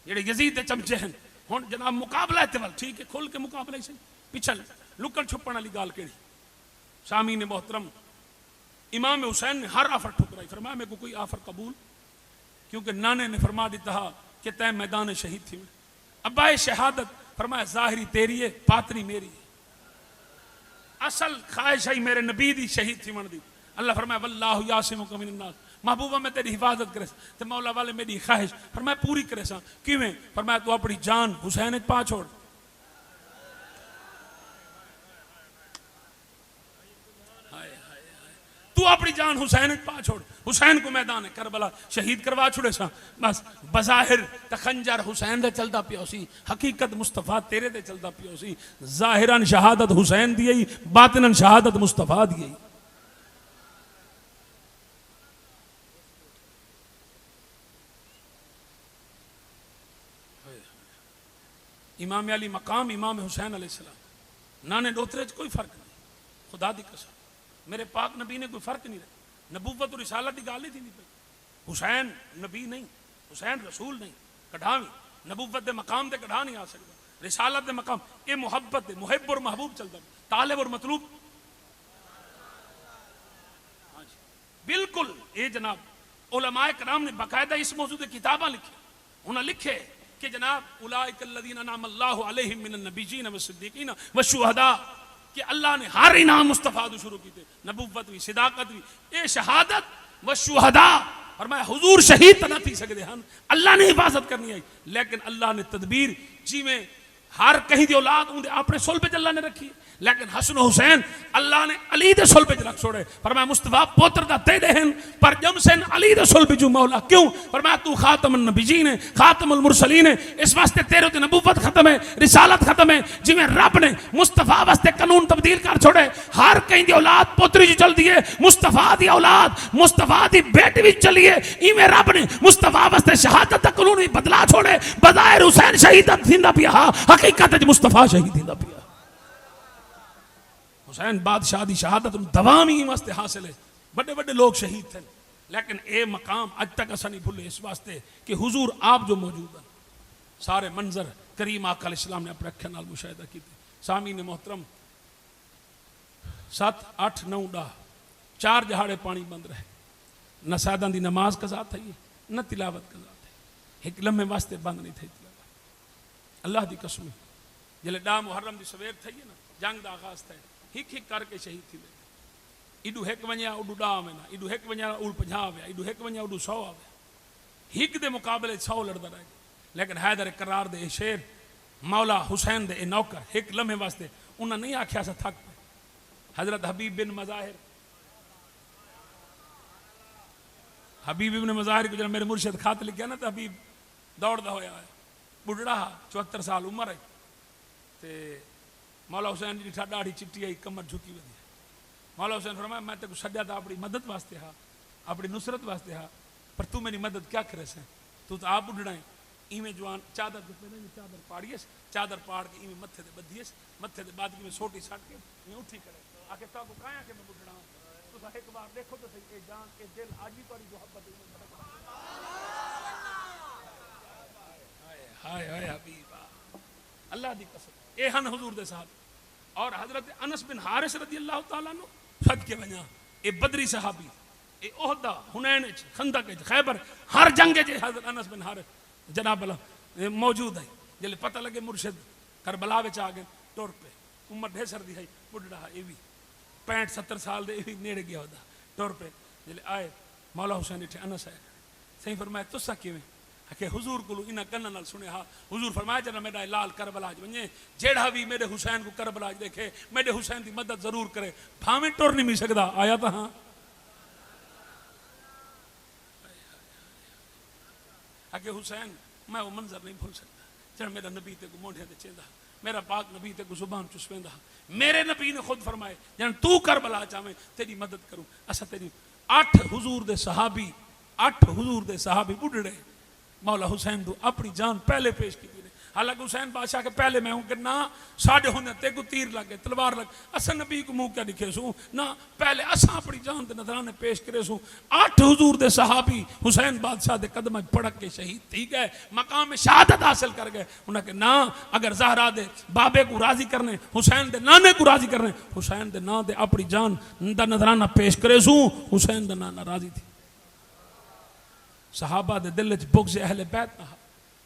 جڑے یزید دے چمچے ہیں ہن جناب مقابلہ ہے ٹھیک ہے کھل کے مقابلہ ہی صحیح پچھل لکڑ چھپن والی گال کیڑی سامعین محترم امام حسین نے ہر آفر ٹھکرائی فرمایا میں کو کوئی آفر قبول کیونکہ نانے نے فرما دیتا کہ تے میدان شہید تھی میں ابائے شہادت فرمایا ظاہری تیری ہے باطنی میری ہے اصل خواہش ہے میرے نبی دی شہید تھی من دی اللہ فرمایا واللہ یعصمک من الناس محبوبہ میں تیری حفاظت کرے تے مولا والے میری خواہش فرمایا پوری کرے سا کیویں فرمایا تو اپنی جان حسین وچ پا چھوڑ تو اپنی اپنی جان حسین پا چھوڑ. حسین کو میدان کربلا شہید کروا چھوڑے سا. بس بظاہر تخنجر حسین دے چلدا پیو سی, حقیقت مصطفیٰ تیرے دے چلدا پیو سی. ظاہراً شہادت حسین دی, باطناً شہادت مصطفیٰ دی. امام علی مقام امام حسین علیہ السلام, نانے ڈوترے کوئی فرق نہیں. خدا دی قسم میرے پاک نبی نے کوئی فرق نہیں رکھا. نبوت اور رسالت کی گل نہیں تھی پئی. حسین نبی نہیں, حسین رسول نہیں, کڈھاویں نبوت دے مقام تے کڈھا نہیں آ سکتا. رسالت دے مقام اے محبت دے محب اور محبوب چلتا, طالب اور مطلوب. ہاں جی بالکل. اے جناب علماء کرام نے باقاعدہ اس موضوع دے کتاباں لکھی. انہاں لکھے کہ جناب اولئک الذین انعم اللہ علیہم من النبیین والصدیقین والشہداء, کہ اللہ نے ہر انعام مصطفیٰ تو شروع کیتے, نبوت بھی, صداقت بھی, اے شہادت والشہداء. فرمایا حضور شہید نہ تھی سکتے ہیں, اللہ نے حفاظت کرنی ہے, لیکن اللہ نے تدبیر جی میں ہر کہیں دی اولاد ان دے اپنے صلب پہ اللہ نے رکھی. لیکن حسن و حسین اللہ نے علی دے صلب پہ رکھ چھوڑے. فرمایا مصطفیٰ پوتر دا تے دہن پر جم سن علی دے صلب جو مولا. کیوں؟ فرمایا تو خاتم النبیین ہے, خاتم المرسلین ہے, اس واسطے تیرے تے نبوت ختم ہے, رسالت ختم ہے. جی میں رب نے مصطفیٰ واسطے قانون تبدیل کر چھوڑے. ہر کہیں دی اولاد پوتری جو چل دیئے, مصطفیٰ دی اولاد مصطفیٰ دی بیٹی بھی چلیے. ایویں رب نے مصطفیٰ واسطے شہادت دا قانون بھی بدلا چھوڑے. بظاہر حسین شہیدت تھیندا پیا, حقیقت وچ مصطفیٰ شہید تھیندا پیا. حسین بادشاہ دی شہادت دوام ہی واسطے حاصل ہے. بڑے بڑے لوگ شہید تھے, لیکن اے مقام اج تک اسا نہیں بھولے, اس واسطے کہ حضور آپ جو موجود ہیں. سارے منظر کریم آقا علیہ السلام نے اپنے اکھیں نال مشاہدہ کیتے. سامعین محترم 7 8 9 10 4 دہاڑے پانی بند رہے. نہ ساداں دی نماز قضا تھی, نہ تلاوت قضا تھی. ایک لمحے واسطے بند نہیں تھی تلاوت. اللہ دی قسم جلے ڈا محرم دی سویر تھی نا, جنگ دا آغاز تھا, ہک ہک کر کے شہید تھی لے. ایڈو ہک ونیا اڈو ڈا میں نا, ایڈو ہک ونیا اول 50 آویا, ایڈو ہک ونیا اڈو 100 آویا. ہک دے مقابلے 100 لڑدا رہے. لیکن حیدر کرار دے شیر مولا حسین دے نوکر ایک لمحے واسطے انہاں نہیں آکھیا سا تھک پے. حضرت حبیب بن مظاہر, حبیب ابن مظاہر کو جب میرے مرشد خط لکھیا نا, تو حبیب دوڑ دا ہویا ہے, بڑھڑا 74 سال عمر ہے. تے مولا حسین جی ڈاڑھی چٹی آئی, کمر جھکی ودی. مولا حسین فرمایا میں تے کو سڈیا تھا اپنی مدد واسطے ہاں, اپنی نصرت واسطے ہاں, پر تو میری مدد کیا کرے سیں, تو آپ بڑھڑا ہے. ایویں جوان چادر چادر پاڑیس, چادر پاڑ کے ایویں متھے تے بدھیس, متھے تے بعد میں سوٹی سٹ کے اٹھی کرے آکے تا کو کہاں کہ میں بڑھڑا ہوں. تو ایک بار دیکھو تو صحیح, اے جان اے دل آج بھی تاری محبت ہے. ہائے ہائے حبیبا, اللہ دی قسم اے ہن حضور دے صاحب. اور حضرت انس بن حارث رضی اللہ تعالیٰ عنہ صد کے ونیا, اے بدری صحابی, اے احدہ, حنین, خندق, خیبر, ہر جنگ جے حضرت انس بن حارث جناب اللہ موجود ہے. جلے پتہ لگے مرشد کربلا وچ آ گئے, ٹر پہ, عمر ڈھیسر دی ہے, بڑھڑا اے وی 65 70 سال دے, اے وی نیڑے گیا ہوتا, ٹر پہ. جلے آئے مولا حسین اٹھے, انس ہے صحیح. فرمایا تسا کیویں؟ کہ حضور کو انہاں کناں نال سنے ہا. حضور فرمایا جنا میرا لال کربلا ونجے, جیڑا بھی میرے حسین کو کربلا دیکھے میرے حسین دی مدد ضرور کرے, بھاویں ٹر نہیں مل سکدا. آیا تھا ہاں کہ حسین میں وہ منظر نہیں بھول سکتا جب میرا نبی تے کو مونڈے تے چیندا, میرا پاک نبی تے کو زبان چسویندا. میرے نبی نے خود فرمائے جن تو کربلا چاہے تیری مدد کروں. اسا تیری 8 حضور دے صحابی, 8 حضور دے صحابی بڑھڑے مولا حسین تو اپنی جان پہلے پیش کی نے. حالانکہ حسین بادشاہ کے پہلے میں ہوں کہ نہ ساڑھے ہونے تے کو تیر لگے, تلوار لگ, اسا نبی کو منہ کیا دکھے سوں نہ, پہلے اسا اپنی جان دے نظرانے پیش کرے سوں. 8 حضور دے صحابی حسین بادشاہ دے قدمہ پڑک کے شہید تھی گئے, مقام شہادت حاصل کر گئے. انہوں نے کہ نہ, اگر زہرا دے بابے کو راضی کرنے, حسین دے نانے کو راضی کرنے, حسین دے نا دے اپنی جان دا نظرانہ پیش کرے سوں. حسین دے نانا راضی تھی. صحابہ دے دل وچ بغض اہل بیت نہ,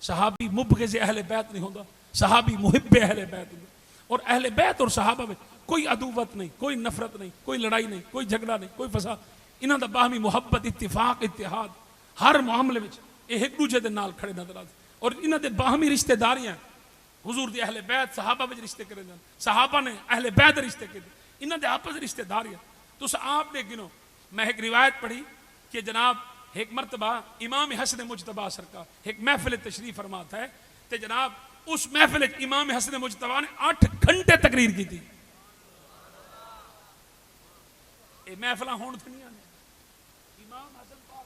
صحابی مبغض اہل بیت نہیں ہوندا, صحابی محب اہل بیت ہوندا. اور اہل بیت اور صحابہ میں کوئی عدوت نہیں, کوئی نفرت نہیں, کوئی لڑائی نہیں, کوئی جھگڑا نہیں, کوئی فساد. انہاں دا باہمی محبت, اتفاق, اتحاد ہر معاملے وچ ایک دوجے دے نال کھڑے نظر آتے. اور انہاں دے باہمی رشتہ داریاں, حضور دی اہل بیت صحابہ وچ رشتے کرے جان, صحابہ نے اہل بیت رشتے کیتے, انہاں دے آپس رشتہ داریاں. تس آپ نے گنو میں ایک روایت پڑھی کہ جناب ایک مرتبہ امام حسن مجتبی سرکار ایک محفل تشریف فرماتا ہے تے جناب اس محفل امام حسن مجتبی نے 8 گھنٹے تقریر کی تھی. یہ محفل ہون تھے نہیں آنے. امام حسن پاک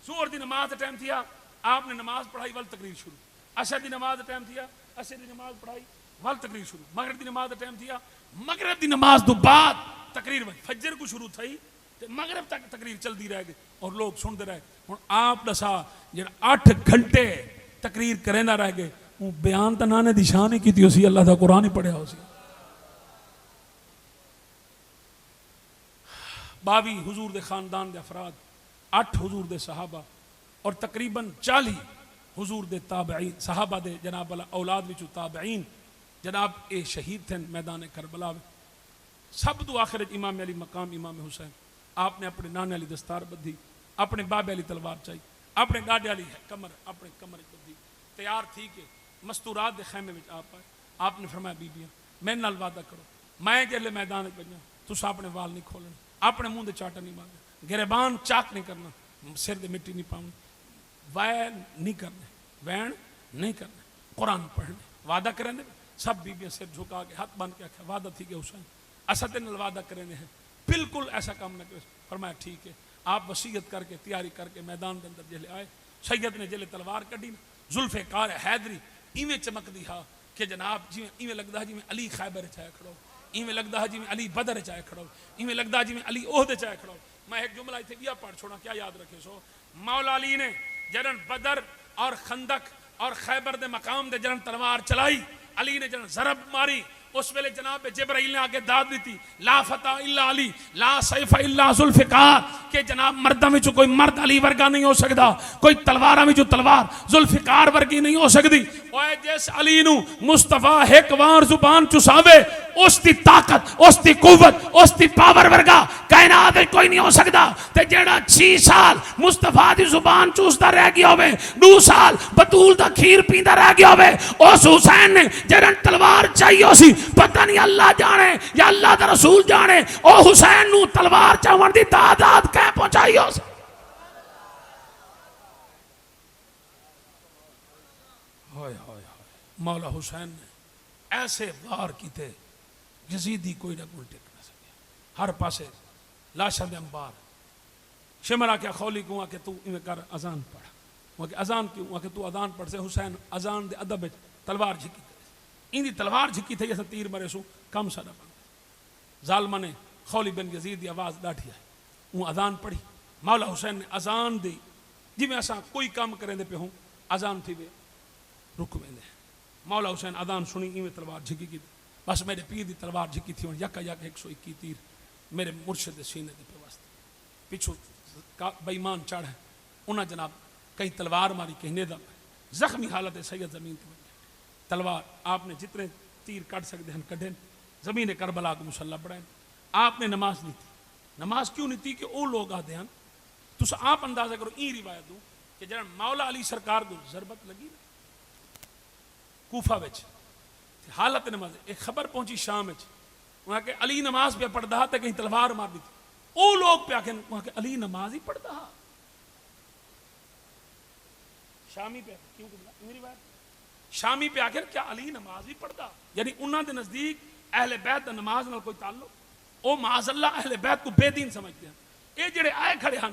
زہر دی نماز کا ٹائم تھیا, آپ نے نماز پڑھائی ول تقریر شروع. عصر دی نماز کا ٹائم تھیا, عصر دی نماز پڑھائی ول تقریر شروع. مغرب دی نماز کا ٹائم تھیا, مغرب دی نماز تو بعد تقریر فجر کو شروع تھی تے مغرب تک تقریر چلتی رہ گئی اور لوگ سنتے رہے. ہوں آپ دسا جڑا 8 گھنٹے تقریر کریں نہ رہ گئے, وہ بیان تو نانے دی شان ہی کی اسی, اللہ دا قرآن ہی پڑھیا ہو سی. 22 حضور دے خاندان دے افراد, 8 حضور دے صحابہ اور تقریباً 40 حضور دے تابعین صحابہ دے جناب والا اولاد وچوں تابعین جناب اے شہید تھے میدان کربلا میں. سب تو آخر امام علی مقام امام حسین, آپ نے اپنے نانے علی دستار بدھی, اپنے بابے علی تلوار چائی, اپنے ڈاڈے علی کمر اپنے کمر بدھی, تیار تھی کہ مستورات دے خیمے میں آپ آئے. آپ نے فرمایا بیبیاں میرے نال وعدہ کرو, میں جلے میدان بجا تسا اپنے وال نہیں کھولنے, اپنے منہ دے چاٹا نہیں مارنا, گریبان چاک نہیں کرنا, سر دے مٹی نہیں پاؤنی, وین نہیں کرنے, وین نہیں کرنے, قرآن پڑھنے, وعدہ کریں. سب بیبیاں سر جھکا کے ہاتھ باندھ کے آخیا وعدہ تھی کہ حسین اسد نال وعدہ کریں ہیں بالکل ایسا کام نہ کرے. فرمایا ٹھیک ہے. آپ وصیت کر کے تیاری کر کے میدان کے اندر جلے آئے. سید نے جلے تلوار کڈی, ذوالفقار حیدری ایویں چمک دی ہا کہ جناب جی ایویں لگدا ہے جی علی خیبر چائے کھڑو, ایویں لگدا ہے جی علی بدر چائے کھڑو, ایویں لگدا ہے جی علی عہد چائے کھڑو. میں ایک جملہ اتنے دیا پڑھ چھوڑا, کیا یاد رکھے سو, مولا علی نے جرن بدر اور خندق اور خیبر دے مقام دے جرن تلوار چلائی, علی نے جرن ضرب ماری, اس ویلے جناب جبرائیل نے آگے داد دیتی لا فتح الا علی لا سیف الا ذوالفقار, کہ جناب مردوں میں کوئی مرد علی ورگا نہیں ہو سکتا, کوئی تلوارہ میں تلوار ذوالفقار ورگی نہیں ہو سکتی. اوے جس علی نو مصطفیٰ ایک وار زبان چساوے اس دی طاقت, اس دی قوت, اس دی پاور ورگا کائنات کوئی نہیں ہو سکتا. تے جیڑا 6 سال مصطفیٰ دی زبان چوستا رہ گیا ہوئے, 2 سال بطول دا کھیر پیندا رہ گیا ہوئے, اس حسین نے جڑن تلوار چاہیے سی, پتہ نہیں اللہ جانے یا اللہ دا رسول جانے, او حسین نو تلوار چاون دی تعداد کہہ پہنچائی ہو سی. مولا حسین نے ایسے وار کیتے یزیدی کوئی نہ کوئی ٹک نہ سکے. ہر پاسے لاشاں دے انبار. شمرا کیا خولی کو کہ تو ایویں کر اذان پڑھ, وہ کہ اذان کیوں کہ تو اذان پڑھ سے. حسین اذان دے ادب تلوار جھکی تے ان دی تلوار جھکی تھی, اساں تیر مرے سو کم سا نہ بن. ظالمہ نے خولی بن یزید دی آواز ڈاٹھی ہے, وہ اذان پڑھی. مولا حسین نے اذان دی جی میں اساں کوئی کام کریں دے پہ ہوں, اذان تھی وے رک ویندے. مولا حسین اذان سنی ایویں تلوار جھکی کی, بس میرے پیر دی تلوار جھکی تھی, اور یکا یک 121 تیر میرے مرشد سینے دے پہ واسطے. پیچھو بےمان چڑھ ہے انہاں جناب کئی تلوار ماری, کہنے دا زخمی حالت سید زمین تے تلوار آپ نے جتنے تیر کٹ سکتے ہیں کڈھے, زمین کربلا کو مسلح بڑھائیں. آپ نے نماز نہیں تھی. نماز کیوں نہیں تھی کہ وہ لوگ آتے ہیں تو آپ اندازہ کرو. این روایت دوں کہ جب مولا علی سرکار کو ضربت لگی کوفہ وچ حالت نماز, ایک خبر پہنچی شام وچ, وہاں کہ علی نماز پہ پڑھتا تے کہیں تلوار مار دی تھی. وہ لوگ پہ آکے وہاں کہ علی نماز ہی پڑھتا, شامی پہ کیوں میری بات شامی پہ آخر کیا علی نماز ہی پڑھتا, یعنی انہاں دے نزدیک اہل بیت دا نماز نال کوئی تعلق, او معاذ اللہ اہل بیت کو بے دین سمجھتے ہیں. اے جڑے آئے کھڑے ہیں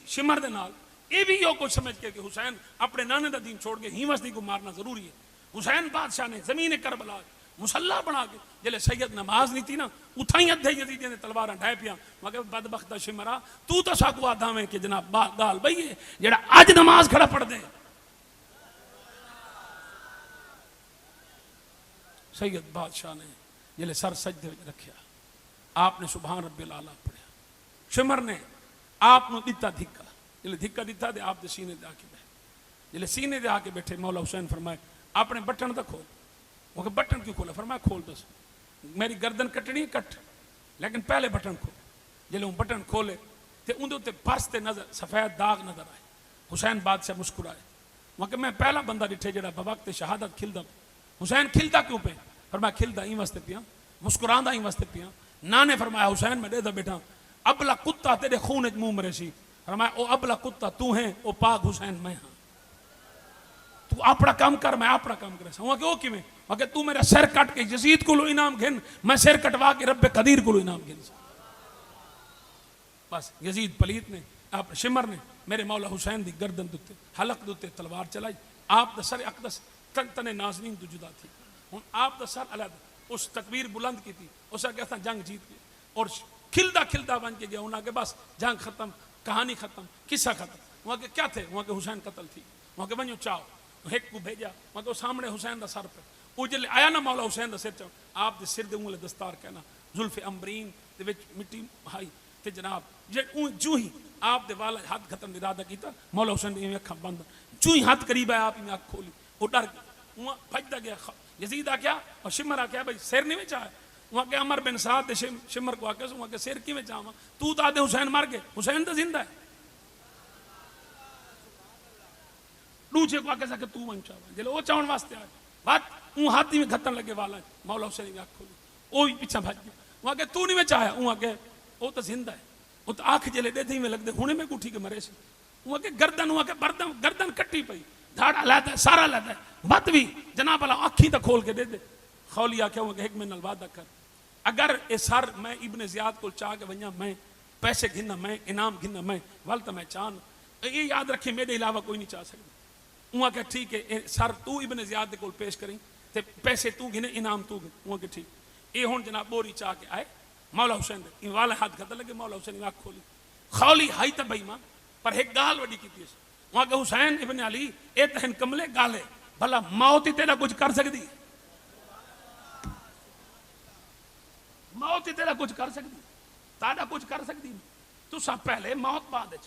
شمر دے نال, اے بھی یو کچھ سمجھ کے کہ حسین اپنے نانے دا دین چھوڑ کے ہی وسطی کو مارنا ضروری ہے. حسین بادشاہ نے زمین کربلا مسلح بنا کے جلے سید نماز نہیں تھی نا, اتھائی ادھے یزیدیاں نے تلواراں ڈھائے پیاں. مگر بدبخت شمرا تو ساکو آدھا میں کہ جناب گال بھئی جڑا اج نماز کھڑا پڑھ دے. سید بادشاہ نے جلے سر سجدے وچ رکھیا, آپ نے سبحان رب العالی پڑھیا. شمر نے آپ نو دتا دھکا, جلے دھکا دتا دے آپ دے سینے دے آ کے بیٹھے. جلے سینے دے آ کے بیٹھے مولا حسین فرمائے اپنے بٹن دا کھول. وہ کہ بٹن کیوں کھولا؟ فرمایا کھول دس, میری گردن کٹنی کٹ, لیکن پہلے بٹن کھول. جلے وہ بٹن کھولے تے اندے تے پرس تے نظر سفید داغ نظر آئے. حسین بادشاہ مسکرائے. وہ کہ میں پہلا بندہ ڈٹھے جڑا بوقت شہادت کھلدا. حسین کھلدا کیوں پہ؟ فرمایا کھلدا ہی واسطے پیاں, مسکراندا ہی واسطے پیاں. نانے فرمایا حسین میں دے دا بیٹا ابلا کتا تیرے خون وچ منہ مرے سی فرمایا او ابلا کتا تو ہے او پاک حسین میں ہاں تو اپنا کام کر میں اپنا کام کرے سا کہ او کیویں کہ تو میرا سر کٹ کے یزید کو انعام گھن میں سر کٹوا کے رب قدیر کو انعام گھن سا بس یزید پلیت نے آپ شمر نے میرے مولا حسین دی گردن دوتے حلق دوتے تلوار چلائی آپ دا سر اقدس تن تن ناظرین تو جدا تھی ہن آپ دا سر علیحدہ اس تکبیر بلند کی تھی اسے کہتا جنگ جیت گئے اور کھلدا کھلدا بن کے گیا انہاں کے بس جنگ ختم کہانی ختم قصہ ختم وہاں کے کیا تھے وہاں کے حسین قتل تھی وہاں کے ونجو چاو ایک کو بھیجا وہاں کے سامنے حسین دا سر پہ وہ جلے آیا نا مولا حسین دا سر چاو آپ دے سر دے انگلے دستار کہنا زلف امبرین دے وچ مٹی ہائی تے جناب جو ہی آپ دے والا ہاتھ ختم دی ارادہ کیتا مولا حسین دی اکھاں بند جو ہی ہاتھ قریب آیا آپ نے آنکھ کھولی وہ ڈر گیا وہ بھجدا گیا یزید آ کیا اور شمر آ کیا بھائی سر نہیں وچ آیا وہاں کے عمر بن سعد شمر کو آکے وہاں کے سر کی وچ آواں تو تا دے حسین مر گئے حسین تو زندہ ہے دوجے کو آکے کہ تو ون چاواں جلے او چاون واسطے آیا بات اون ہاتھی میں گھتن لگے والا مولا حسین نے آنکھ کھولی او بھی پیچھے بھج گیا وہاں کے تو نہیں وچ آیا وہاں کے او تو زندہ ہے وہ تو آنکھ جلے دے تھی میں لگ دے ہونے میں کوٹھی کے مرے سے وہاں کے گردن وہاں کے گردن کٹی پئی دھاڑا لیتا ہے سارا لیتا ہے بات بھی جناب اللہ آنکھی تک کھول کے دے دے خولی آکھیا وہاں کہ ایک میں نلوادہ کر اگر اے سر میں ابن زیاد کو چاہ کے ونیا میں پیسے گھننا میں انعام گھننا میں والتا میں چاہن یہ یاد رکھیں میرے علاوہ کوئی نہیں چاہ سکتا وہاں کہ ٹھیک ہے سر تو ابن زیاد کو پیش کریں تے پیسے تو گھنے انعام تو گھنے وہاں کہ ٹھیک یہ ہون جناب بوری چاہ کے آئے مولا حسین دے ان والا ہاتھ گھتا لگے مولا حسین آنکھ کھولی خولی ہائی تا بھائی ماں پر ایک گال وڈی کی تیس وہاں کہ حسین ابن علی اے تہن کملے گالے بھلا موت ہی تیرا کچھ کر سکتی موت ہی تیرا کچھ کر سکتی تاڑا کچھ کر سکتی تو سب پہلے موت بعد ہے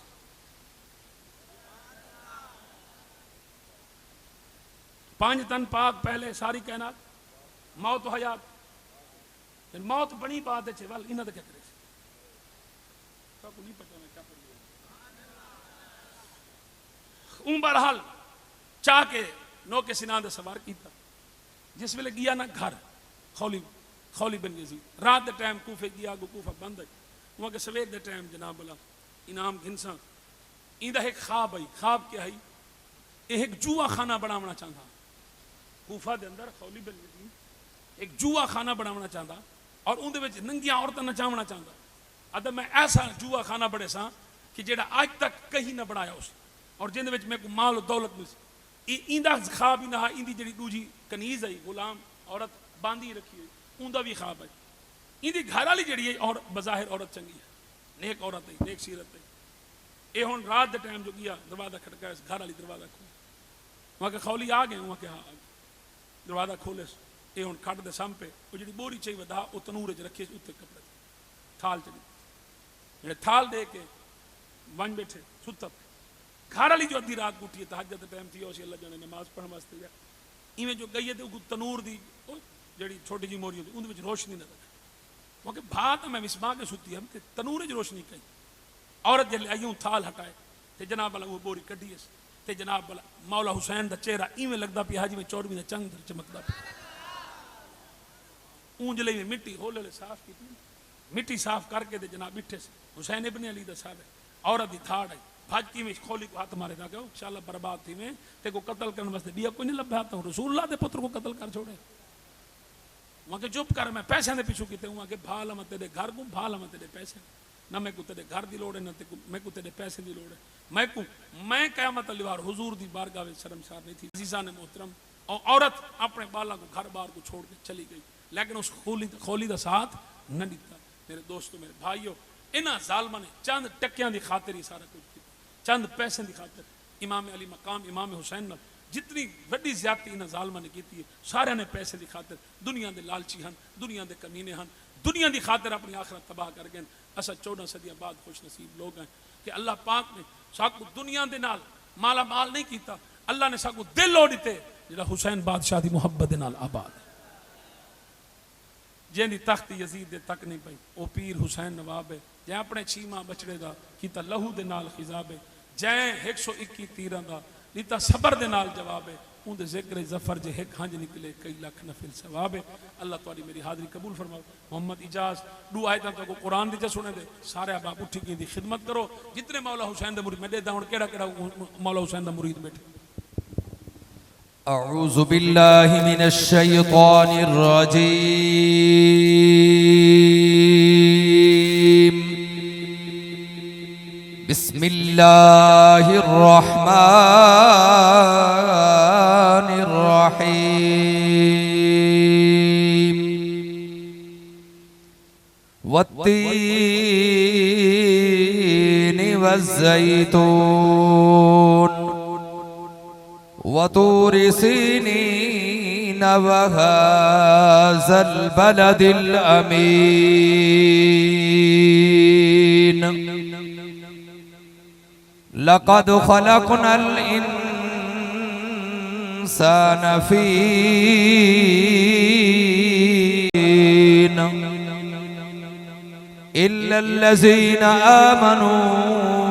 پانچ تن پاک پہلے ساری کائنات موت و حیات موت بنی بات ہے چھوال انہاں دے کیا کرے سب کو نہیں پتا میں کیا پڑھ لیا اون برحال چاہ کے نو کے سنان دے سوار کیتا جس ویلے گیا نا گھر خولی بن یزید رات دے ٹائم کوفے گیا گو کوفہ بند ہے وہاں کے سویر دے ٹائم جناب بلا انعام گھنساں این دا ایک خواب ہے خواب کیا ہے ایک جوا خانہ بناونا چاہتا کوفہ دے اندر خولی بن یزید ایک جوا خانہ بناونا چاہتا اور ان دے وچ ننگیاں عورتاں نچاونا چاہتا ادھر میں ایسا جوا خانہ بڑے سا کہ جیڑا آج تک کہیں نہ بڑھایا اس اور جن دے وچ میں کو مال و دولت مل سی این دا خواب ہی نہ این دی جڑی دوجی کنیز ہے غلام عورت باندھی رکھی ہے ان دا بھی خواب ہے این دی گھر والی جڑی ہے اور بظاہر عورت چنگی ہے نیک عورت ہے نیک سیرت ہے اے ہن رات دے ٹائم جو گیا دروازہ کھٹکایا گھر والی دروازہ کھول وہاں کے خولی آ گئے وہاں کے ہاں دروازہ کھولے اے ہن کھٹ دے سام پہ وہ جڑی بوری چاہیے ودا او تنور وچ رکھے اوتے کپڑے تھال چلی جڑے تھال دے کے ون بیٹھے ستا گھر والی جو ادھی رات اٹھی تہجد ٹائم تھی اسی اللہ جانے نماز پڑھن واسطے گیا ایویں جو گئی تے تنور دی جڑی چھوٹی جی موری ہوندی اون وچ روشنی نہ لگے وہ کہ بھات میں مسما کے ستی ہم تے تنور وچ روشنی کئی عورت جلے ایوں تھال ہٹائے تے جناب اللہ وہ بوری کڈی اس تے جناب اللہ مولا حسین دا چہرہ ایویں لگدا پیا حاجی میں 24 دا چنگ در چمکدا پیا اون جلے میں مٹی ہولے صاف کی مٹی صاف کر کے دے جناب بیٹھے سے حسین ابن علی دا صاحب ہے عورت دی تھاڑ ہے بھاجتی میں کھولی کو ہاتھ مارے دا کہ انشاءاللہ برباد تھی میں تے کو قتل کرنے واسطے بیا کوئی نہیں لبھا تا ہوں رسول اللہ دے پتر کو قتل کر چھوڑے وہاں کے چپ کر میں پیسے دے پیچھے کیتے وہاں کے بھال ہم تیرے گھر کو بھال ہم تیرے پیسے نہ میں کو تیرے گھر دی لوڑ ہے نہ میں کو تیرے پیسے دی لوڑ ہے میں قیامت لیوار حضور دی بارگاہ میں شرمسار نہیں تھی عزیزان محترم اور عورت اپنے بالا کو گھر بار کو چھوڑ کے چلی گئی لیکن اس خولی دا ساتھ نہ دیتا میرے دوستوں میرے بھائیوں انہاں ظالماں نے چند ٹکیاں دی خاطر ہی سارا کچھ کیا چند پیسے دی خاطر امام علی مقام امام حسین جتنی وڈی زیادتی انہاں ظالماں نے کیتی ہے سارے نے پیسے دی خاطر دنیا دے لالچی ہن دنیا دے کمینے ہن دنیا دی خاطر اپنی آخرت تباہ کر گئے اسا 14 صدیاں بعد خوش نصیب لوگ ہیں کہ اللہ پاک نے ساکو دنیا دے نال مالا مال نہیں کیتا اللہ نے ساکو دل لو دیتے جڑا حسین بادشاہ دی محبت دے نال آباد ہے جن دی تخت یزید دے تک نہیں پئی او پیر حسین نواب ہے جے اپنے چھیما بچڑے دا کیتا لہو دے نال خضاب ہے جے 121 تیراں دا نیتا صبر دے نال جواب ہے اون دے ذکر ظفر جے ایک ہنج نکلے کئی لاکھ نفل ثواب ہے اللہ تواڈی میری حاضری قبول فرماؤ محمد اجاز دو آیتاں تو قرآن دی تے سنے دے سارے احباب اٹھی کی دی خدمت کرو جتنے مولا حسین دا مرید میں دے دا ہن کیڑا کیڑا مولا حسین دا مرید بیٹھے أعوذ بالله من الشيطان الرجيم بسم الله الرحمن الرحيم والتين والزيتون وطور سينين وهذا البلد الأمين لقد خلقنا الإنسان في إلا الذين آمنوا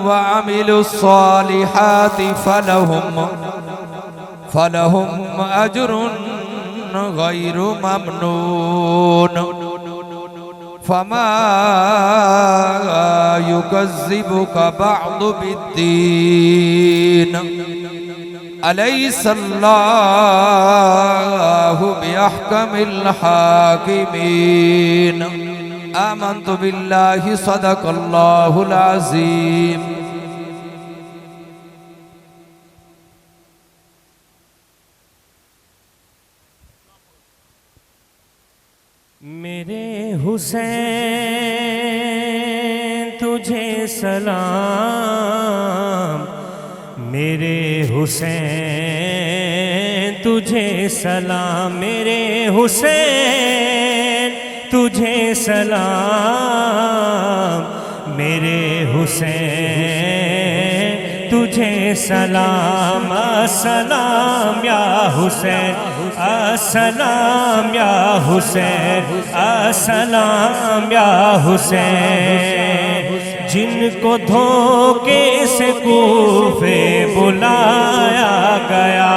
وعملوا الصالحات فلهم أجر غير ممنون فما يكذبك بعد بالدين أليس الله بأحكم الحاكمين آمنت بالله صدق الله العظيم میرے حسین تجھے سلام میرے حسین تجھے سلام میرے حسین تجھے سلام میرے حسین تجھے سلام السلام یا حسین السلام یا حسین السلام یا حسین جن کو دھوکے سے کوفے بلایا گیا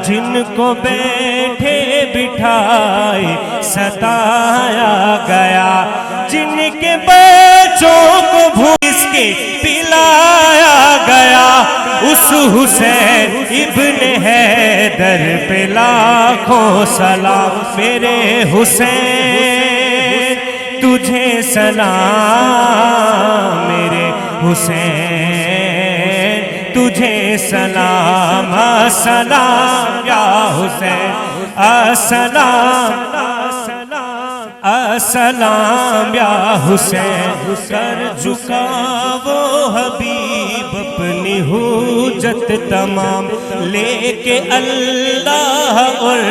جن کو بیٹھے بٹھائے ستایا گیا جن کے بچوں کو بھوس کے پلایا گیا اس حسین ابن حیدر پہ لاکھوں سلام میرے حسین تجھے سلام میرے حسین تجھے سلام السلام یا حسین السلام السلام یا حسین کر چکا وہ حبیب اپنی حجت تمام لے کے اللہ اور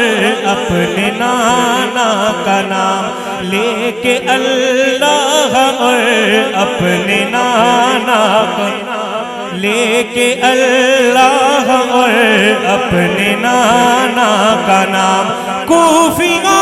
اپنے نانا کا نام لے کے اللہ اور اپنے نانا کا نام لے کے اللہ اور اپنے نانا کا نام کوفیوں